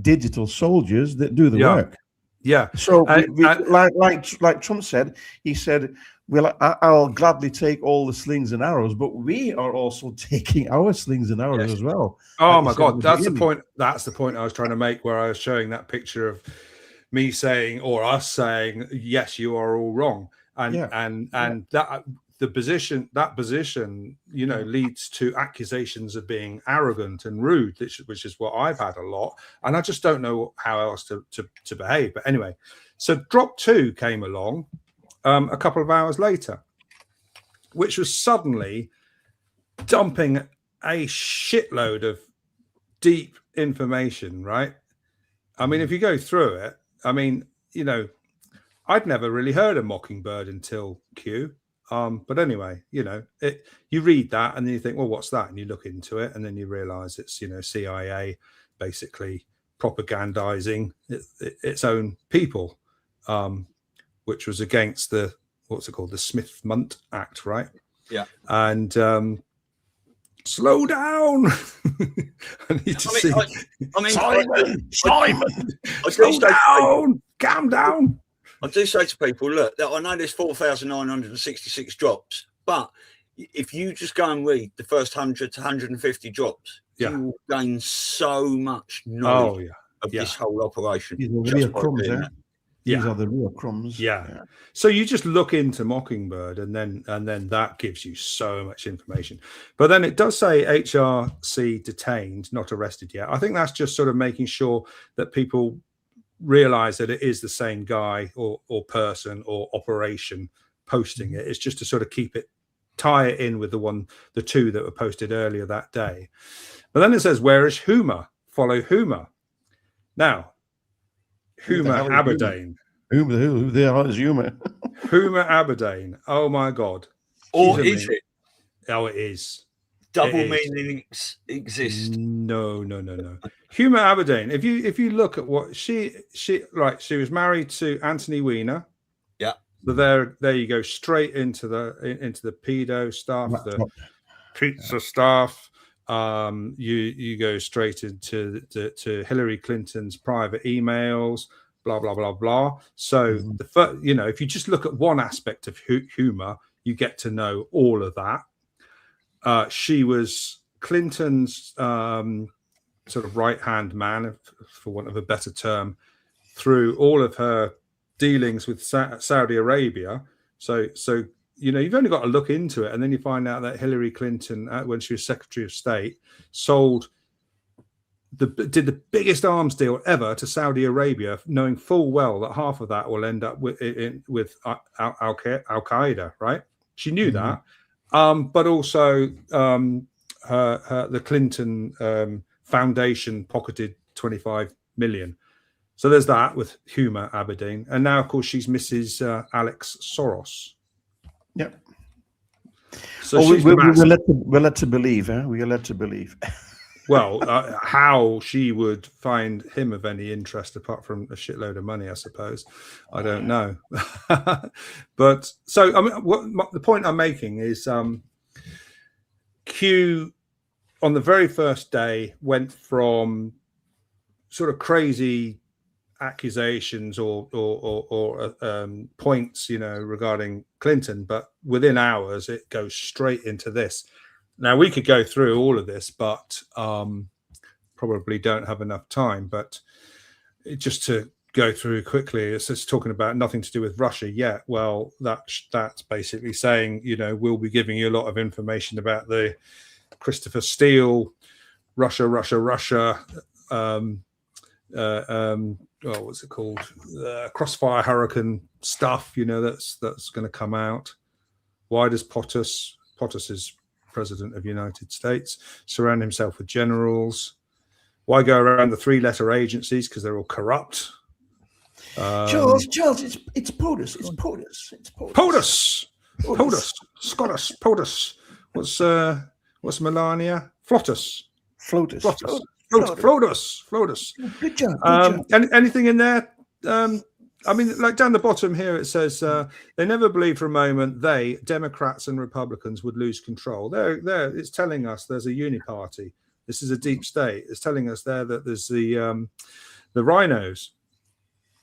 digital soldiers that do the work. Yeah. So, like Trump said, he said, "Well, I'll gladly take all the slings and arrows, but we are also taking our slings and arrows as well." Oh my God, that's the point. That's the point I was trying to make, where I was showing that picture of me saying, or us saying, "Yes, you are all wrong," and that. That position, you know, leads to accusations of being arrogant and rude, which is what I've had a lot, and I just don't know how else to behave. But anyway, so drop 2 came along a couple of hours later, which was suddenly dumping a shitload of deep information. Right? I mean, if you go through it, I mean, you know, I'd never really heard of Mockingbird until Q. But anyway, you know, you read that and then you think, well, what's that? And you look into it and then you realize it's, you know, CIA basically propagandizing its own people, which was against the, what's it called? The Smith-Mundt Act, right? Yeah. And slow down. I need to see. Simon, slow down, calm down. I do say to people, look, I know there's 4,966 drops, but if you just go and read the first 100 to 150 drops, you will gain so much knowledge of this whole operation. These are the real crumbs, These are the real crumbs. Yeah. So you just look into Mockingbird, and then that gives you so much information. But then it does say HRC detained, not arrested yet. I think that's just sort of making sure that people realize that it is the same guy or person or operation posting it. It's just to sort of tie it in with the 2 that were posted earlier that day. But then it says, where is Huma? Follow Huma. Now, Huma Aberdeen. Who the hell is Huma? Huma Aberdeen. Oh my God. Or is it? Oh, it is. Double meanings exist. No. Huma Aberdeen. If you look at what she was married to Anthony Weiner. Yeah. So there you go, straight into the pedo stuff, the pizza stuff. You go straight into to Hillary Clinton's private emails. Blah blah blah blah. So if you just look at one aspect of Huma, you get to know all of that. She was Clinton's sort of right-hand man, for want of a better term, through all of her dealings with Saudi Arabia. So you know, you've only got to look into it, and then you find out that Hillary Clinton, when she was Secretary of State, did the biggest arms deal ever to Saudi Arabia, knowing full well that half of that will end up with Al Qaeda. Right? She knew that, but also the Clinton Foundation pocketed 25 million. So there's that with Huma Abedin, and now of course she's Mrs. Alex Soros. Yep. So we're led to believe, eh? We are led to believe. Well, how she would find him of any interest apart from a shitload of money, I suppose, I don't know. But so, I mean, the point I'm making is, Q on the very first day went from sort of crazy accusations or points, you know, regarding Clinton, but within hours it goes straight into this. Now we could go through all of this, but probably don't have enough time. But just to go through quickly, it's just talking about nothing to do with Russia yet. Well, that's basically saying, you know, we'll be giving you a lot of information about the Christopher Steele, Russia. What's it called? Crossfire Hurricane stuff. You know, that's going to come out. Why does POTUS is President of the United States surround himself with generals? Why go around the 3-letter agencies? Because they're all corrupt. Charles, it's POTUS. It's POTUS. It's POTUS. POTUS. What's Melania? Flotus. Flotus. Good job. Anything in there? I mean, like down the bottom here, it says they never believed for a moment they, Democrats and Republicans, would lose control. There, it's telling us there's a uniparty. This is a deep state. It's telling us there that there's the rhinos,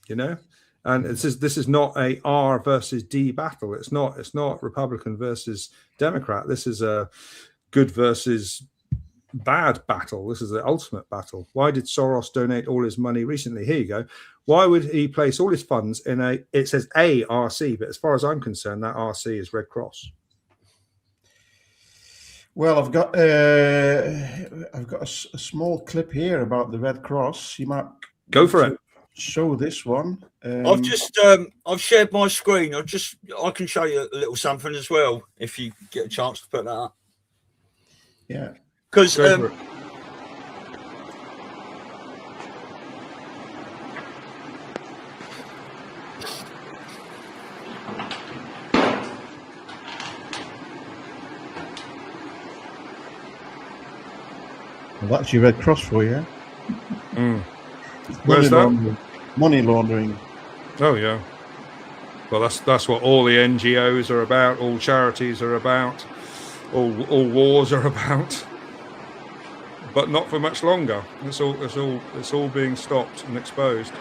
you know, and this is not a R versus D battle. It's not Republican versus Democrat. This is a good versus bad battle. This is the ultimate battle. Why did Soros donate all his money recently? Here you go. Why would he place all his funds in it says ARC, but as far as I'm concerned, that RC is Red Cross. Well, I've got a small clip here about the Red Cross. You might go for it. Show this one. I've shared my screen. I can show you a little something as well if you get a chance to put that up. Yeah. Because well, that's your Red Cross for you. Where's that? Money laundering. Oh yeah. Well, that's what all the NGOs are about. All charities are about. All wars are about. But not for much longer. It's all being stopped and exposed.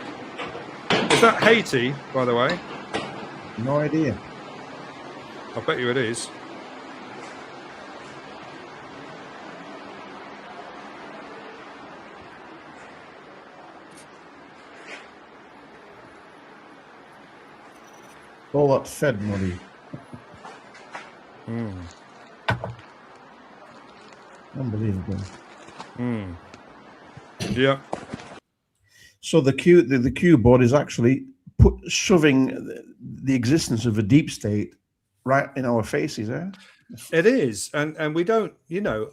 Is that Haiti, by the way? No idea. I bet you it is. All that Fed money. Unbelievable. Yeah. So the Q board is actually shoving the existence of a deep state right in our faces, eh? It is, and we don't, you know,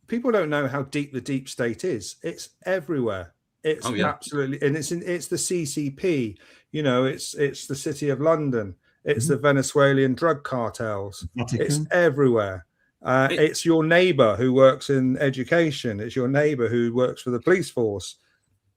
people don't know how deep the deep state is. It's everywhere. It's absolutely, and it's the CCP. You know, it's the City of London. It's the Venezuelan drug cartels. It's everywhere. It's your neighbor who works in education. It's your neighbor who works for the police force.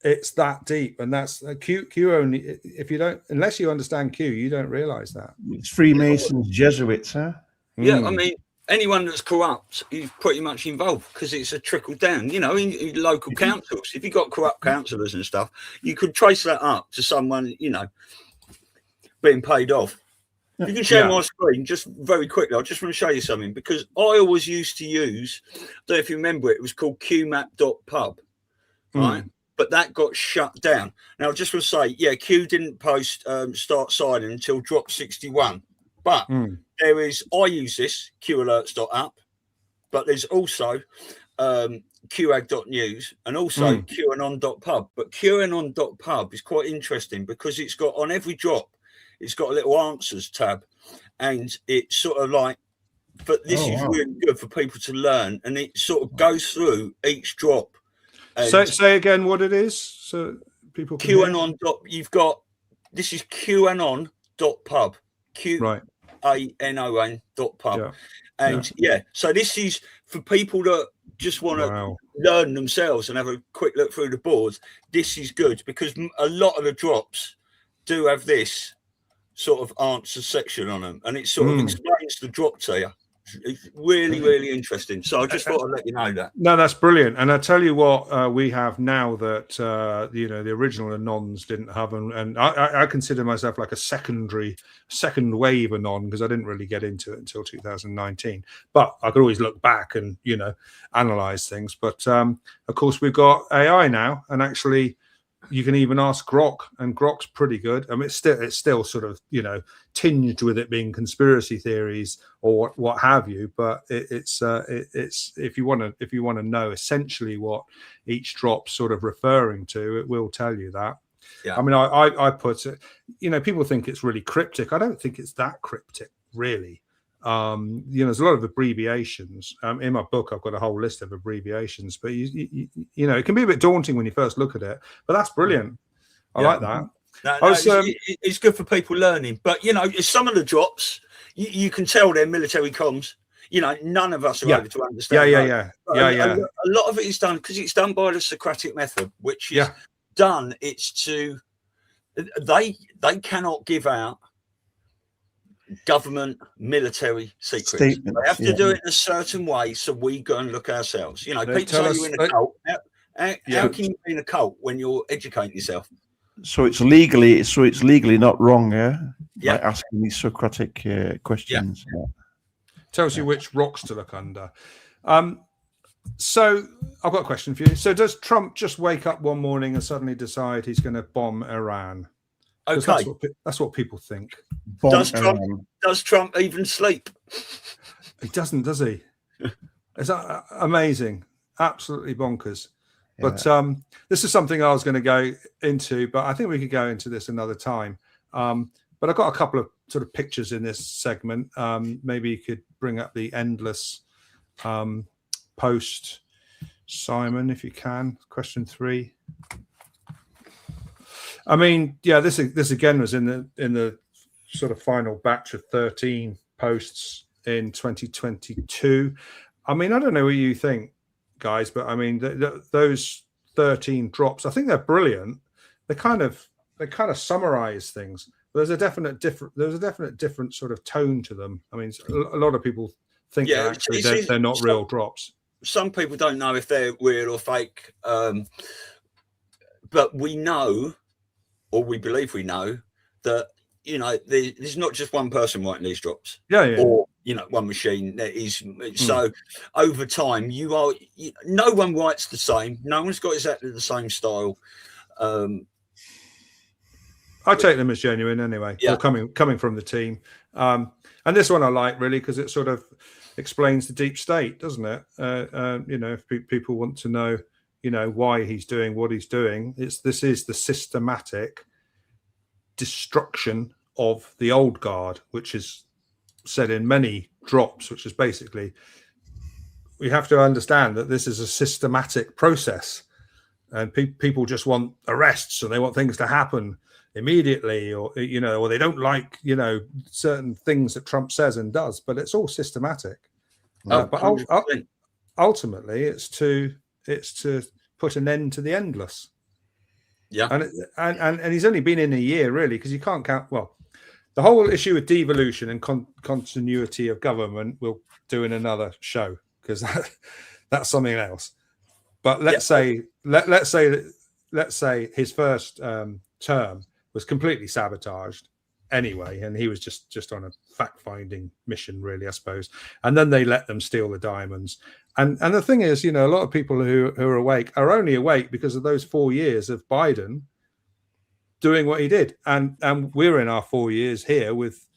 It's that deep, and that's Q only. If you don't, unless you understand Q, you don't realize that. It's Freemasons, Jesuits, huh? Yeah, I mean, anyone that's corrupt is pretty much involved because it's a trickle down. You know, in local councils, if you've got corrupt councillors and stuff, you could trace that up to someone, you know, being paid off. You can share my screen just very quickly. I just want to show you something because I always used to use, I don't know if you remember it was called qmap.pub, right? but that got shut down. Now, I just want to say, yeah, Q didn't post start signing until drop 61. But there is, I use this, qalerts.app, but there's also qag.news and also qanon.pub. But qanon.pub is quite interesting because it's got, on every drop, it's got a little answers tab. And it's sort of like, but this is really good for people to learn. And it sort of goes through each drop. Say again what it is, so people can QAnon. You've got, this is QAnon.pub. QAnon.pub. And so this is for people that just want to learn themselves and have a quick look through the boards. This is good because a lot of the drops do have this sort of answer section on them, and it sort of explains the drop to you. It's really, really interesting. So I just thought I'd let you know that. No, that's brilliant. And I tell you what, we have now that the original Anons didn't have, and I consider myself like a second wave Anon because I didn't really get into it until 2019. But I could always look back and analyze things. But of course, we've got AI now, and actually, you can even ask Grok, and Grok's pretty good. I mean, it's still sort of tinged with it being conspiracy theories or what have you. But it's if you want to know essentially what each drop's sort of referring to, it will tell you that. Yeah. I mean, I put it. People think it's really cryptic. I don't think it's that cryptic, really. There's a lot of abbreviations. In my book, I've got a whole list of abbreviations, but it can be a bit daunting when you first look at it. But that's brilliant. I like that. It's good for people learning. But some of the drops, you can tell they're military comms. None of us are able to understand. A lot of it is done because it's done by the Socratic method, which is done. It's to they cannot give out government military secrets. They have to do it in a certain way, so we go and look ourselves. People say you're in a cult. How can you be in a cult when you're educating yourself? So it's legally not wrong, like asking these Socratic questions. Tells you which rocks to look under. So I've got a question for you. So does Trump just wake up one morning and suddenly decide he's going to bomb Iran? Okay, that's what people think. Does Trump even sleep? He doesn't, does he? It's amazing, absolutely bonkers. Yeah. But this is something I was going to go into, but I think we could go into this another time. But I've got a couple of sort of pictures in this segment. Maybe you could bring up the endless post, Simon, if you can. Question 3. I mean, this again was in the sort of final batch of 13 posts in 2022. I mean, I don't know what you think, guys, but I mean, those 13 drops, I think they're brilliant. They kind of summarize things. There's a definite different sort of tone to them. I mean, a lot of people think that actually they're not real drops. Some people don't know if they're real or fake, but we know, or we believe we know, that there's not just one person writing these drops. Or one machine. That is so. Over time, no one writes the same. No one's got exactly the same style. I take them as genuine anyway. Or coming from the team. And this one I like really because it sort of explains the deep state, doesn't it? If people want to know, why he's doing what he's doing, this is the systematic destruction of the old guard, which is said in many drops, which is basically we have to understand that this is a systematic process, and people just want arrests and they want things to happen immediately, or they don't like certain things that Trump says and does, but it's all systematic. But ultimately, it's to put an end to the endless. Yeah, and he's only been in a year really, because you can't count. Well, the whole issue of devolution and continuity of government we'll do in another show, because that's something else. But let's say his first term was completely sabotaged. anyway, and he was just on a fact-finding mission, really, I suppose. And then they let them steal the diamonds. And the thing is, a lot of people who are awake are only awake because of those 4 years of Biden doing what he did. And we're in our 4 years here with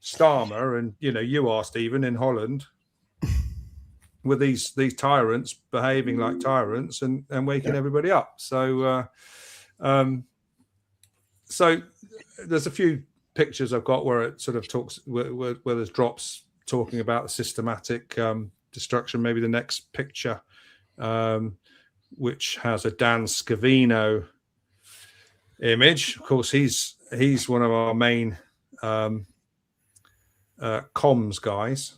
Starmer, and you are, Stephen, in Holland, with these tyrants behaving like tyrants and waking everybody up. So so there's a few pictures I've got where it sort of talks where there's drops talking about systematic destruction. Maybe the next picture, which has a Dan Scavino image. Of course, he's one of our main comms guys.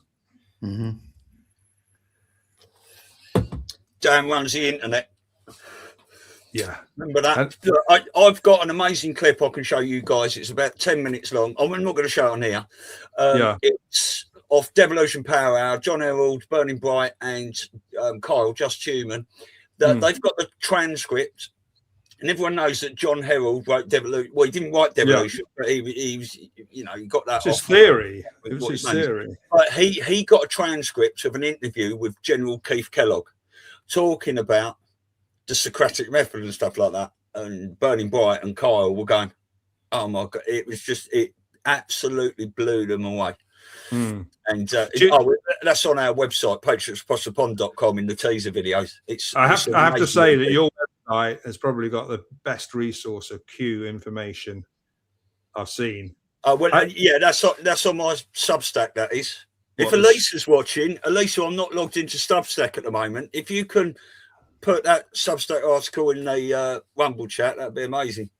Mm-hmm. Dan runs the internet. Yeah, remember that? I've got an amazing clip I can show you guys. It's about 10 minutes long. I'm not going to show it on here. It's of Devolution Power Hour, John Herald, Burning Bright, and Kyle, Just Human. They've got the transcript, and everyone knows that John Herald wrote Devolution. Well, he didn't write Devolution, but he was, he got that. It's his theory. It was his theory. But he got a transcript of an interview with General Keith Kellogg talking about the Socratic method and stuff like that. And Burning Bright and Kyle were going, oh my God, it absolutely blew them away. And that's on our website, patriotsacrossthepond.com, in the teaser videos. I have to say that your website has probably got the best resource of Q information I've seen. That's on my Substack, that is. If Elisa's watching, Elisa, I'm not logged into Substack at the moment. If you can put that Substack article in the Rumble chat, that'd be amazing.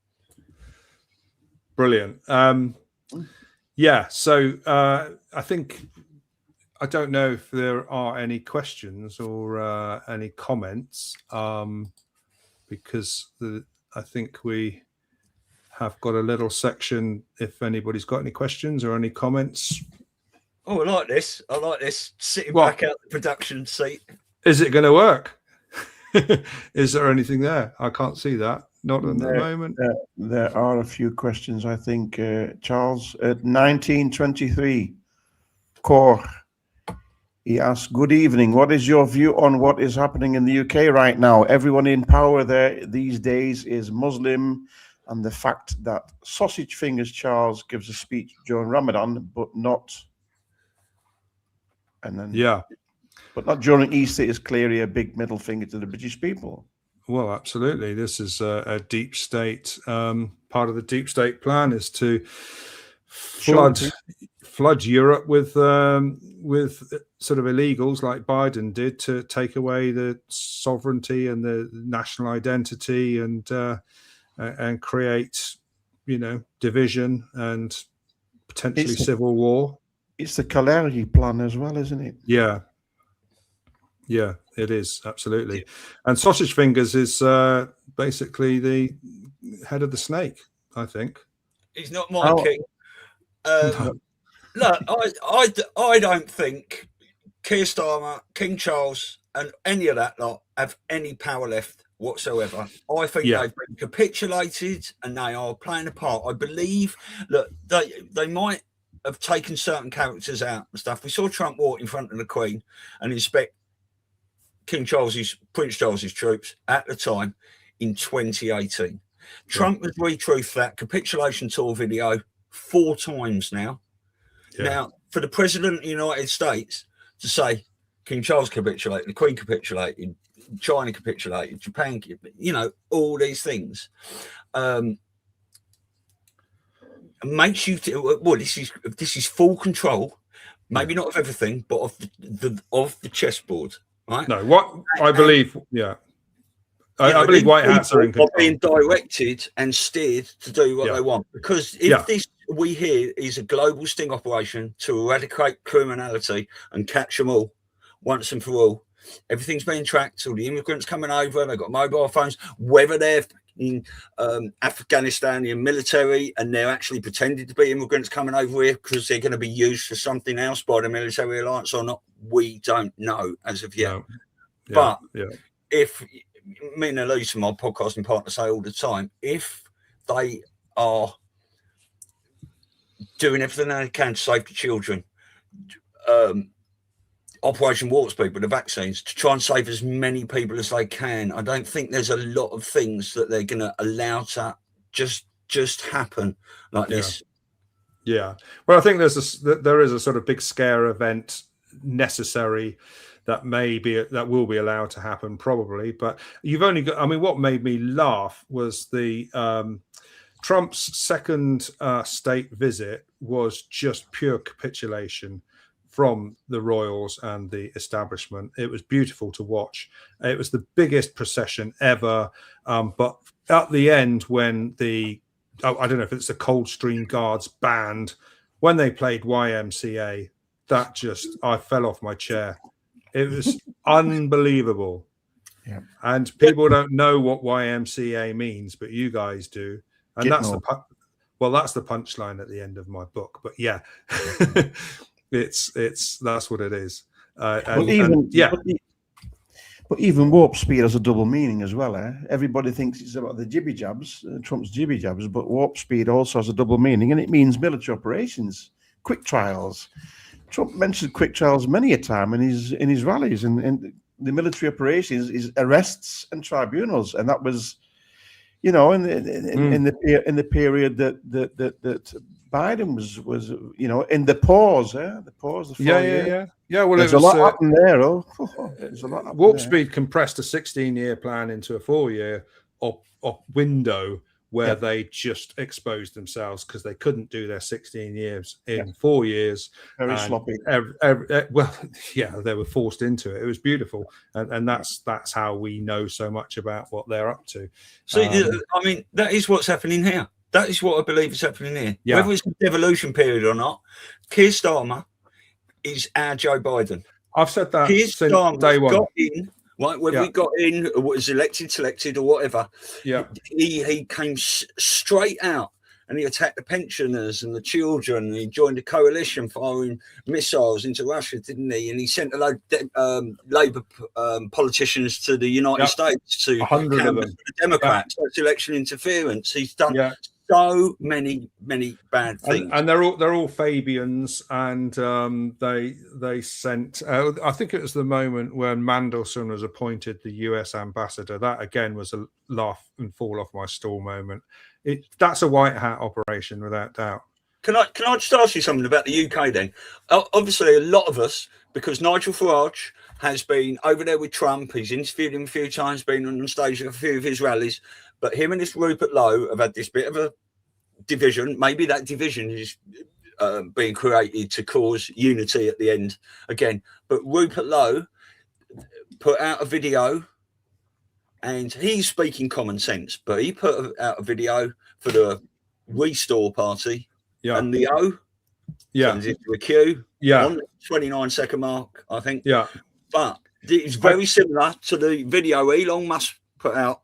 Brilliant. So I think, I don't know if there are any questions or any comments, because I think we have got a little section if anybody's got any questions or any comments. Oh, I like this. Sitting back out the production seat. Is it going to work? Is there anything there? I can't see that. Not at the moment. There are a few questions, I think, Charles. At 1923, Core, he asked, good evening. What is your view on what is happening in the UK right now? Everyone in power there these days is Muslim, and the fact that Sausage Fingers Charles gives a speech during Ramadan, but not... but not during Easter is clearly a big middle finger to the British people. Well, absolutely. This is a deep state. Part of the deep state plan is to flood Europe with sort of illegals like Biden did, to take away the sovereignty and the national identity and create, division and potentially civil war. It's the Kaleri plan as well, isn't it? Yeah, it is, absolutely. And Sausage Fingers is basically the head of the snake, I think. He's not my king. Look, I don't think Keir Starmer, King Charles, and any of that lot have any power left whatsoever. I think they've been capitulated and they are playing a part. I believe, look, they might have taken certain characters out and stuff. We saw Trump walk in front of the Queen and inspect Prince Charles's troops at the time in 2018. Trump has retruthed that capitulation tour video 4 times now. Now, for the President of the United States to say King Charles capitulated, the Queen capitulated, China capitulated, Japan, all these things, makes you this is full control, maybe not of everything, but of the chessboard, right? No, what I believe, I believe White Hats are being directed and steered to do what they want, because if this we hear is a global sting operation to eradicate criminality and catch them all once and for all, everything's being tracked. All the immigrants coming over, they've got mobile phones, whether they're in Afghanistan in military and they're actually pretending to be immigrants coming over here because they're going to be used for something else by the military alliance or not, we don't know as of yet. But if me and Elisa, my podcasting partner, say all the time, if they are doing everything they can to save the children. Operation Warp Speed with the vaccines to try and save as many people as they can. I don't think there's a lot of things that they're going to allow to just happen like this. Yeah. Well, I think there is a sort of big scare event necessary that will be allowed to happen probably. But you've only got, I mean, what made me laugh was the Trump's second state visit was just pure capitulation from the royals and the establishment. It was beautiful to watch. It was the biggest procession ever. But at the end, when I don't know if it's the Coldstream Guards band, when they played YMCA, I fell off my chair. It was unbelievable. Yeah. And people don't know what YMCA means, but you guys do. And that's the punchline at the end of my book. But yeah, that's what it is. But even warp speed has a double meaning as well. Everybody thinks it's about the jibby jabs, Trump's jibby jabs, but warp speed also has a double meaning, and it means military operations, quick trials. Trump mentioned quick trials many a time in his rallies, and the military operations is arrests and tribunals, and that was, in the period that Biden was in the pause, the 4 years. Yeah. Well, there's a lot happened there. There's a lot happened Warp there. Speed compressed a 16-year plan into a 4-year window where they just exposed themselves because they couldn't do their 16 years in 4 years. Very sloppy. They were forced into it. It was beautiful, and that's how we know so much about what they're up to. So, I mean, that is what's happening here. That is what I believe is happening here. Yeah. Whether it's a devolution period or not, Keir Starmer is our Joe Biden. I've said that Keir since Starmer day one. got in, right, when we got in, or was elected, selected, or whatever. Yeah, he came straight out and he attacked the pensioners and the children. And he joined a coalition firing missiles into Russia, didn't he? And he sent a load of Labour politicians to the United States to canvass for the Democrats. That's election interference. He's done so many bad things, and they're all Fabians, and they sent. I think it was the moment when Mandelson was appointed the U.S. ambassador. That again was a laugh and fall off my stool moment. That's a white hat operation without doubt. Can I just ask you something about the UK then? Obviously, a lot of us, because Nigel Farage has been over there with Trump, he's interviewed him a few times, been on stage at a few of his rallies, but him and this Rupert Lowe have had this bit of a division. Maybe that division is being created to cause unity at the end again. But Rupert Lowe put out a video, and he's speaking common sense, but he put out a video for the Restore Party, and the O turns into a Q on the 29-second mark, I think. Yeah. But it's very similar to the video Elon Musk put out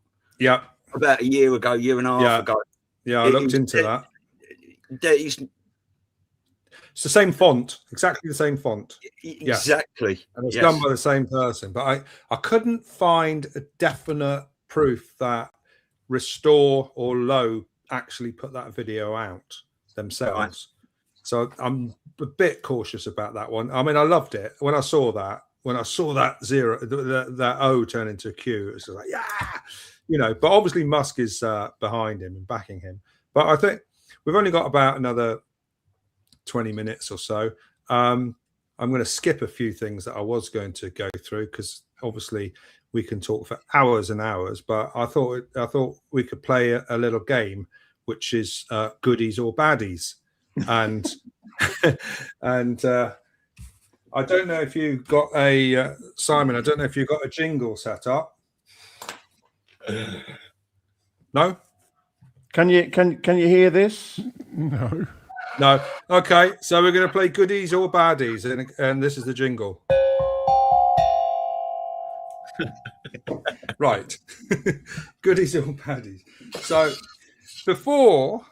about a year and a half ago. Yeah, I looked into that. It's the same font, exactly the same font. Exactly. And it's done by the same person. But I couldn't find a definite proof that Restore or Lowe actually put that video out themselves. Right. So I'm a bit cautious about that one. I mean, I loved it. When I saw that zero, that O turn into a Q, it was like, but obviously Musk is behind him and backing him. But I think we've only got about another 20 minutes or so. I'm going to skip a few things that I was going to go through because obviously we can talk for hours and hours. But I thought we could play a little game, which is goodies or baddies, and and I don't know if you got a Simon. I don't know if you got a jingle set up. No. Can you hear this? No. Okay, so we're going to play goodies or baddies, and this is the jingle. Right. Goodies or baddies. So before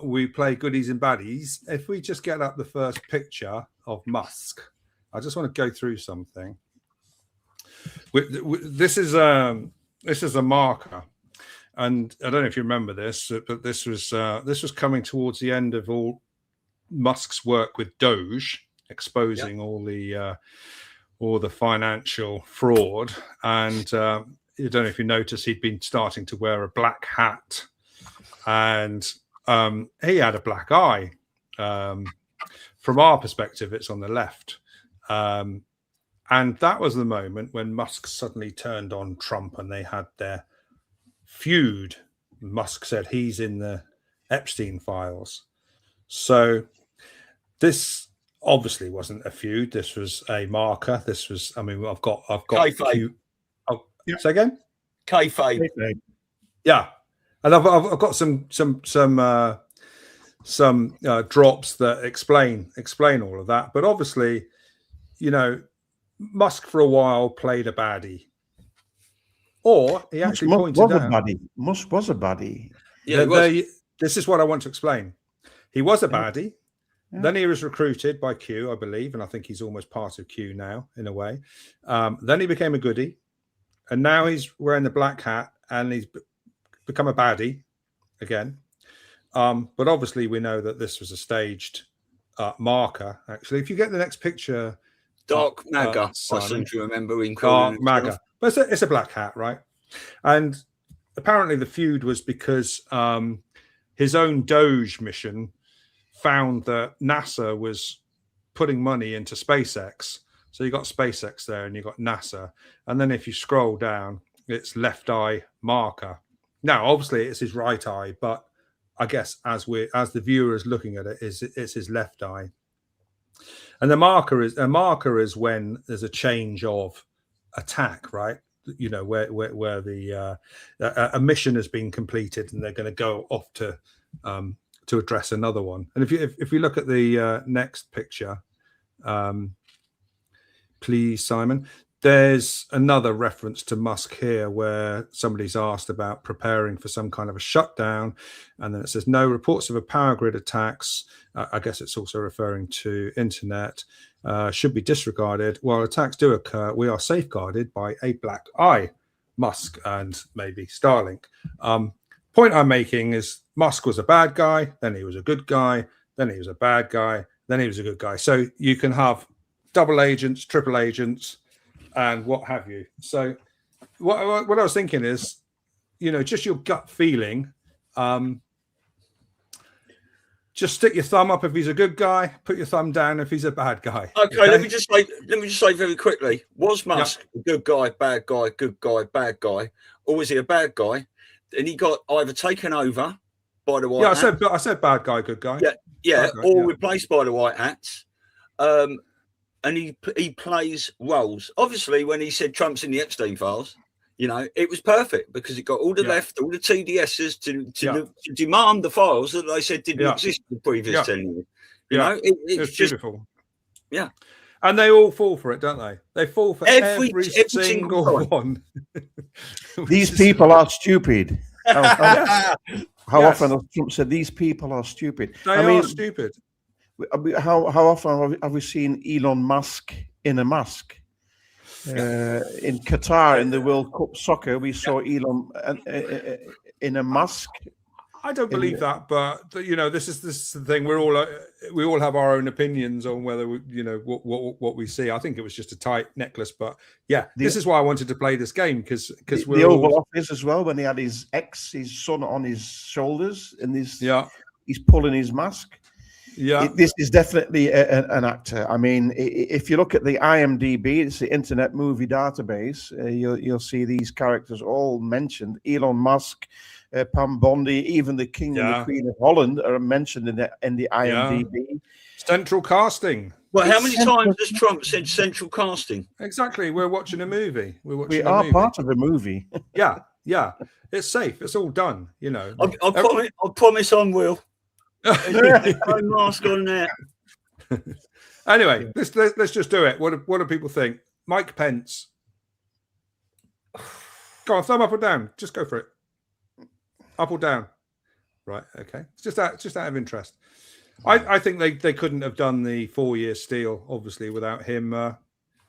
we play goodies and baddies, if we just get up the first picture of Musk, I just want to go through something. This is a marker. And I don't know if you remember this, but this was coming towards the end of all Musk's work with Doge, exposing all the financial fraud. And I don't know if you noticed, he'd been starting to wear a black hat, and he had a black eye. From our perspective, it's on the left. And that was the moment when Musk suddenly turned on Trump and they had their feud. Musk said he's in the Epstein files. So this obviously wasn't a feud. This was a marker. This was, I mean, I've got Kayfabe. Say again? Kayfabe. Yeah. And I've got some drops that explain all of that. But obviously, Musk for a while played a baddie, or he actually pointed out Musk was a baddie. Yeah, this is what I want to explain. He was a baddie. Yeah. Then he was recruited by Q, I believe, and I think he's almost part of Q now in a way. Then he became a goodie, and now he's wearing the black hat and he's become a baddie again. But obviously, we know that this was a staged marker. Actually, if you get the next picture, Dark MAGA, I seem to remember him calling Dark MAGA, but it's a black hat, right? And apparently, the feud was because his own Doge mission found that NASA was putting money into SpaceX. So you got SpaceX there, and you got NASA, and then if you scroll down, it's left eye marker. Now, obviously, it's his right eye, but I guess as the viewer is looking at it, it's his left eye. And a marker is when there's a change of attack, right? Where the a mission has been completed and they're going to go off to address another one. And if you look at the next picture, please, Simon. There's another reference to Musk here where somebody's asked about preparing for some kind of a shutdown. And then it says, no reports of a power grid attacks. I guess it's also referring to internet, should be disregarded. While attacks do occur, we are safeguarded by a black eye, Musk and maybe Starlink. Point I'm making is Musk was a bad guy, then he was a good guy, then he was a bad guy, then he was a good guy. So you can have double agents, triple agents, and what have you. So what I was thinking is, just your gut feeling. Just stick your thumb up if he's a good guy. Put your thumb down if he's a bad guy. Okay? Let me just say very quickly: was Musk a good guy, bad guy, good guy, bad guy, or was he a bad guy? And he got either taken over by the white. Yeah, I said bad guy, good guy. Yeah, bad guy, or replaced by the white hats. And he plays roles. Obviously, when he said Trump's in the Epstein files, it was perfect because it got all the left, all the TDSs to demand the files that they said didn't exist in the previous 10 years. It's just beautiful. Yeah. And they all fall for it, don't they? They fall for every single one. These people are stupid. How often has Trump said these people are stupid? They are stupid. How often have we seen Elon Musk in a mask? In Qatar in the World Cup soccer, we saw Elon in a mask. I don't believe that, but this is the thing. We all have our own opinions on whether what we see. I think it was just a tight necklace, but this is why I wanted to play this game because the Oval Office as well, when he had his son on his shoulders and he's pulling his mask. Yeah, this is definitely an actor. I mean, if you look at the IMDb, it's the Internet Movie Database. You'll see these characters all mentioned: Elon Musk, Pam Bondi, even the King and the Queen of Holland are mentioned in the IMDb. Yeah. Central casting. Well, how many times has Trump said central casting? Exactly. We're watching a movie. We are part of a movie. Yeah. It's safe. It's all done. I promise I will. No mask on there. Anyway, let's just do it. What do people think? Mike Pence. Go on, thumb up or down. Just go for it. Up or down. Right. Okay. It's just out of interest. I think they couldn't have done the 4-year deal, obviously, without him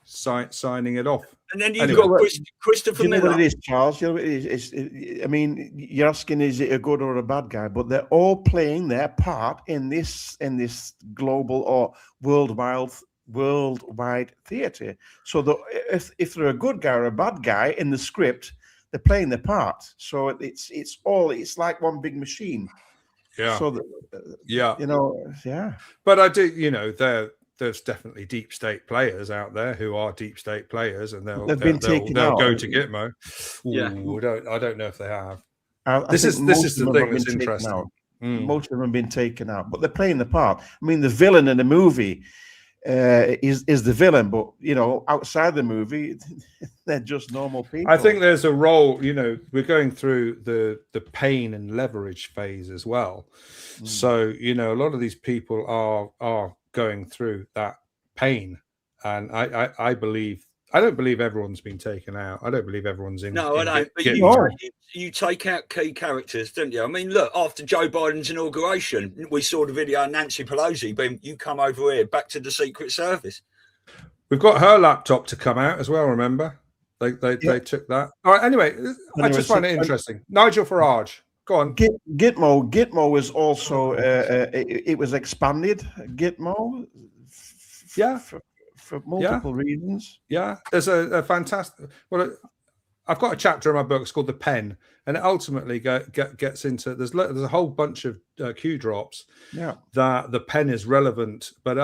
signing it off. And then you've got Christopher Miller. You know what it is, Charles? You know what it is? I mean, you're asking, is it a good or a bad guy? But they're all playing their part in this global or worldwide theatre. So if they're a good guy or a bad guy in the script, they're playing their part. So it's like one big machine. Yeah. So But I do, there's definitely deep state players out there who are deep state players, and they'll go to Gitmo. Ooh, I don't know if they have. This is the thing that's interesting. Most of them have been taken out, but they're playing the part. I mean, the villain in the movie is the villain, but outside the movie, they're just normal people. I think there's a role. We're going through the pain and leverage phase as well. So a lot of these people are going through that pain, and I don't believe everyone's been taken out. I don't believe everyone's in. No, I don't. But you take out key characters, don't you? I mean, look, after Joe Biden's inauguration, we saw the video of Nancy Pelosi being, you come over here, back to the Secret Service. We've got her laptop to come out as well, remember? They took that. All right, anyway, I just find it interesting. Nigel Farage, go on. Gitmo was also, it was expanded, Gitmo. For multiple reasons. Yeah, there's a fantastic. Well, I've got a chapter in my book. It's called The Pen, and it ultimately gets into. There's a whole bunch of Q drops. Yeah, that the pen is relevant, but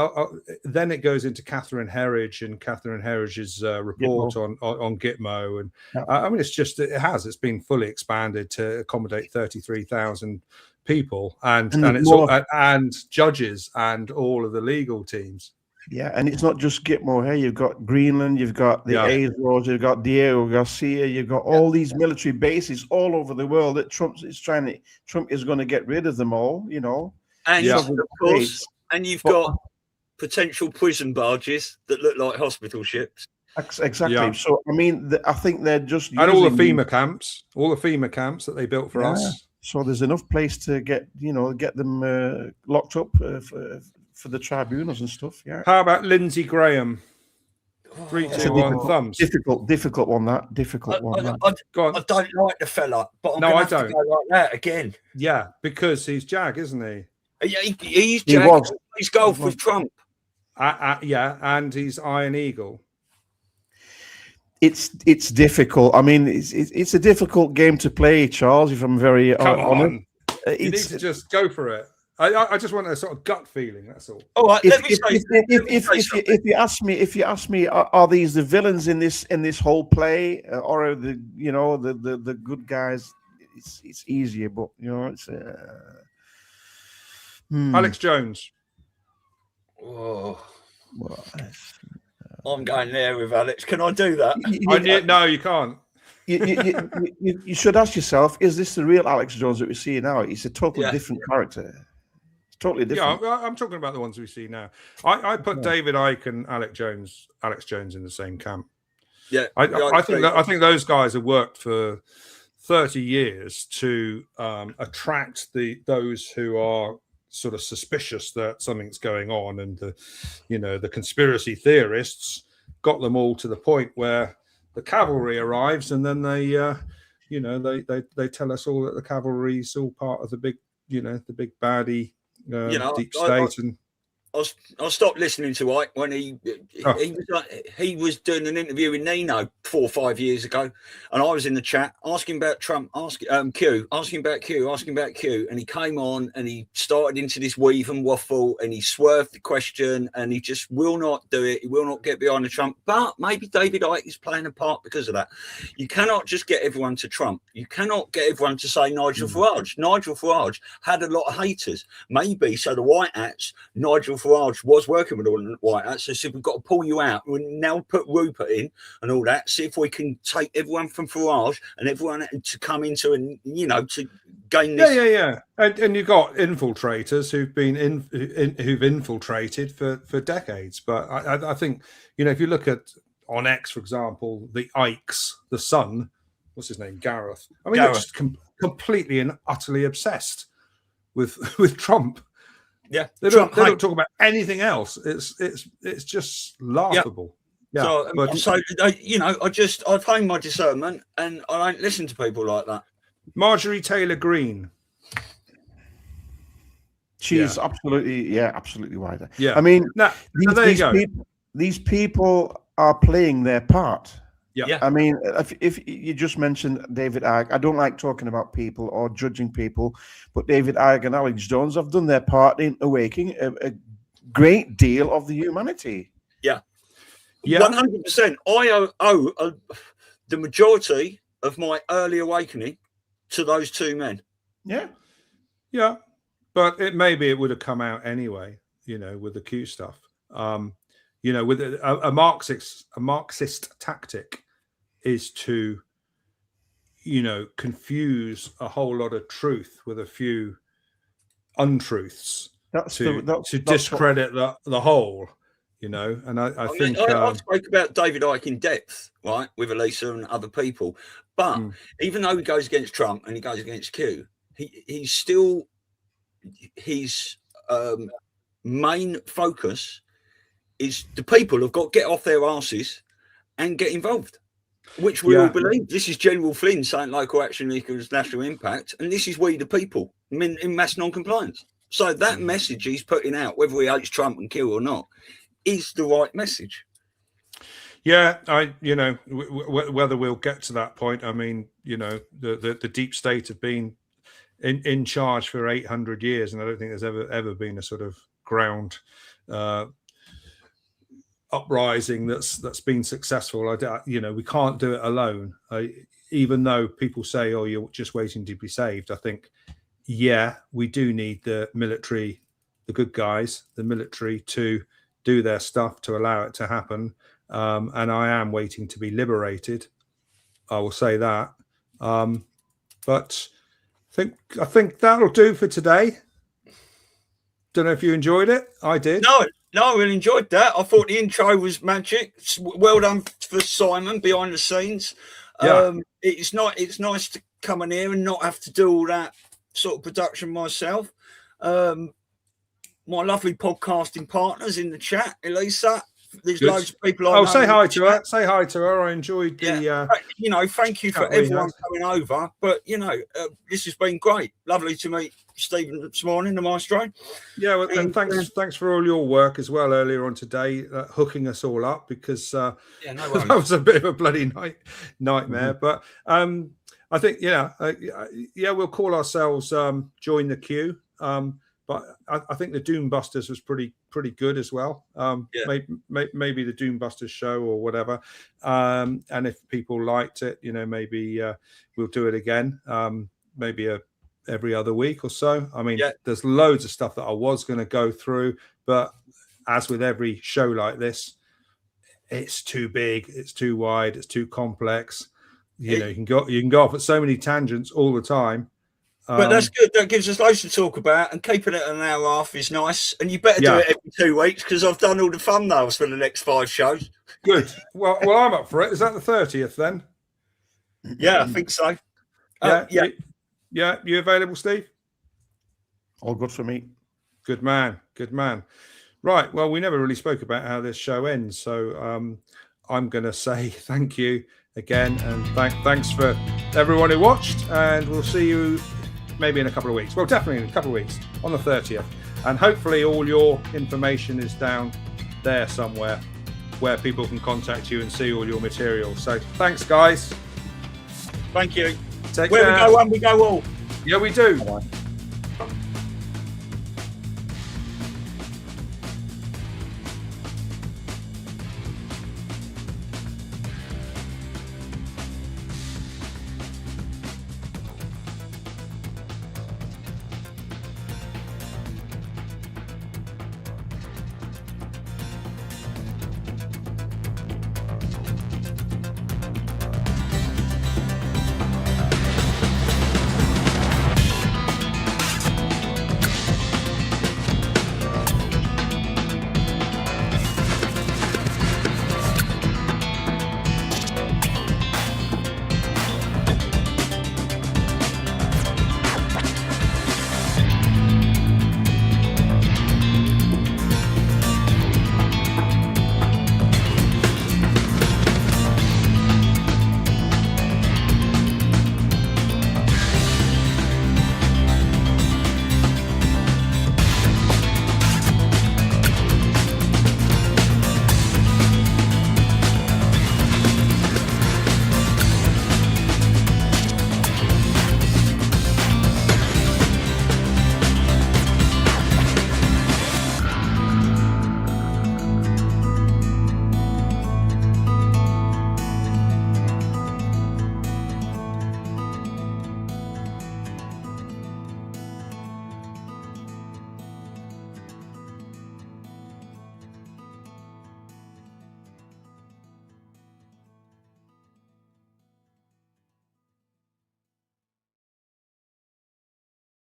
then it goes into Catherine Herridge and Catherine Herridge's report on Gitmo, and I mean, it's been fully expanded to accommodate 33,000 people, and judges and all of the legal teams. Yeah, and it's not just Gitmo here. You've got Greenland, you've got the Azores, you've got Diego Garcia, you've got all these military bases all over the world that Trump is going to get rid of them all, And of course, you've got potential prison barges that look like hospital ships. Exactly. Yeah. So I mean, I think they're just all the FEMA camps that they built for us. So there's enough place to get them locked up for the tribunals and stuff. Yeah. How about Lindsey Graham? 3, 2, 1, thumbs. Difficult one. Difficult one. I don't like the fella, but I'm I don't go like that again. Yeah, because he's Jag, isn't he? Yeah, he's Jag. He's golf with Trump. And he's Iron Eagle. It's difficult. I mean, it's a difficult game to play, Charles. If I'm very honest, you need to just go for it. I just want a sort of gut feeling. That's all. All right. If you ask me, are these the villains in this whole play, or are the good guys? It's easier, but it's Alex Jones. Oh, well, I'm going there with Alex. Can I do that? No, you can't. You should ask yourself: is this the real Alex Jones that we see now? He's a totally different character. Totally different. Yeah, I'm talking about the ones we see now. I put David Icke and Alex Jones in the same camp. Yeah, I think those guys have worked for 30 years to attract those who are sort of suspicious that something's going on, and the conspiracy theorists got them all to the point where the cavalry arrives, and then they tell us all that the cavalry is all part of the big baddie. Deep state. I stopped listening to Ike when he was doing an interview with Nino 4 or 5 years ago, and I was in the chat asking about Trump, asking about Q, and he came on and he started into this weave and waffle, and he swerved the question, and he just will not do it. He will not get behind the Trump. But maybe David Icke is playing a part because of that. You cannot just get everyone to Trump. You cannot get everyone to say Nigel Farage. Nigel Farage had a lot of haters. Maybe so the White Hats, Nigel Farage was working with all the White Hats, so said, we've got to pull you out. We now put Rupert in and all that. See if we can take everyone from Farage and everyone to come into and to gain this. Yeah. And you've got infiltrators who've been who've infiltrated for decades. But I think if you look at on X, for example, the Ikes, the son, what's his name, Gareth. I mean, they're just completely and utterly obsessed with Trump. Yeah, they don't talk about anything else. It's just laughable. So I've honed my discernment, and I don't listen to people like that. Marjorie Taylor Greene. She is absolutely right. Yeah. I mean, these people are playing their part. Yeah. I mean, if you just mentioned David Icke, I don't like talking about people or judging people, but David Icke and Alex Jones have done their part in awakening a great deal of the humanity. Yeah. 100%. I owe the majority of my early awakening to those two men. Yeah. Yeah. But maybe it would have come out anyway, with the Q stuff. With a Marxist tactic is to, confuse a whole lot of truth with a few untruths to discredit the whole, And I think I spoke about David Icke in depth, right, with Elisa and other people. But even though he goes against Trump and he goes against Q, he's still his main focus is the people have got to get off their asses and get involved, which we all believe. This is General Flynn saying local action equals national impact, and this is we the people in mass non-compliance. So that message he's putting out, whether he hates Trump and Q or not, is the right message. Yeah, whether we'll get to that point. I mean, the deep state have been in charge for 800 years, and I don't think there's ever been a sort of ground uprising that's been successful. We can't do it alone. Even though people say, "Oh, you're just waiting to be saved," I think, we do need the military, the good guys, the military to do their stuff to allow it to happen. And I am waiting to be liberated. I will say that. But I think that'll do for today. Don't know if you enjoyed it. I did. No, I really enjoyed that. I thought the intro was magic. Well done for Simon behind the scenes. Yeah. It's nice to come in here and not have to do all that sort of production myself. My lovely podcasting partners in the chat, Elisa. There's loads of people. Say hi to her. Say hi to her. I enjoyed the. Thank you for everyone coming over. But this has been great. Lovely to meet Stephen this morning, the Maestro. Yeah, well, and thanks for all your work as well earlier on today, hooking us all up, because no that was a bit of a bloody nightmare. But I think we'll call ourselves Join the Queue. But I think the Doombusters was pretty good as well. Maybe the Doombusters show or whatever. And if people liked it, maybe we'll do it again. Maybe every other week or so. I mean, there's loads of stuff that I was going to go through, but as with every show like this, it's too big, it's too wide, it's too complex. You can go off at so many tangents all the time. But that's good. That gives us loads to talk about, and keeping it an hour and a half is nice. And you better do it every 2 weeks, because I've done all the thumbnails for the next 5 shows. Good. Well, I'm up for it. Is that the 30th then? Yeah, I think so. Yeah. You available, Steve? All good for me. Good man. Right. Well, we never really spoke about how this show ends, so I'm going to say thank you again, and thanks for everyone who watched, and we'll see you maybe in a couple of weeks. Well, definitely in a couple of weeks on the 30th. And hopefully all your information is down there somewhere where people can contact you and see all your material. So thanks, guys. Thank you. Take care. We go one, we go all. Yeah, we do. Bye-bye.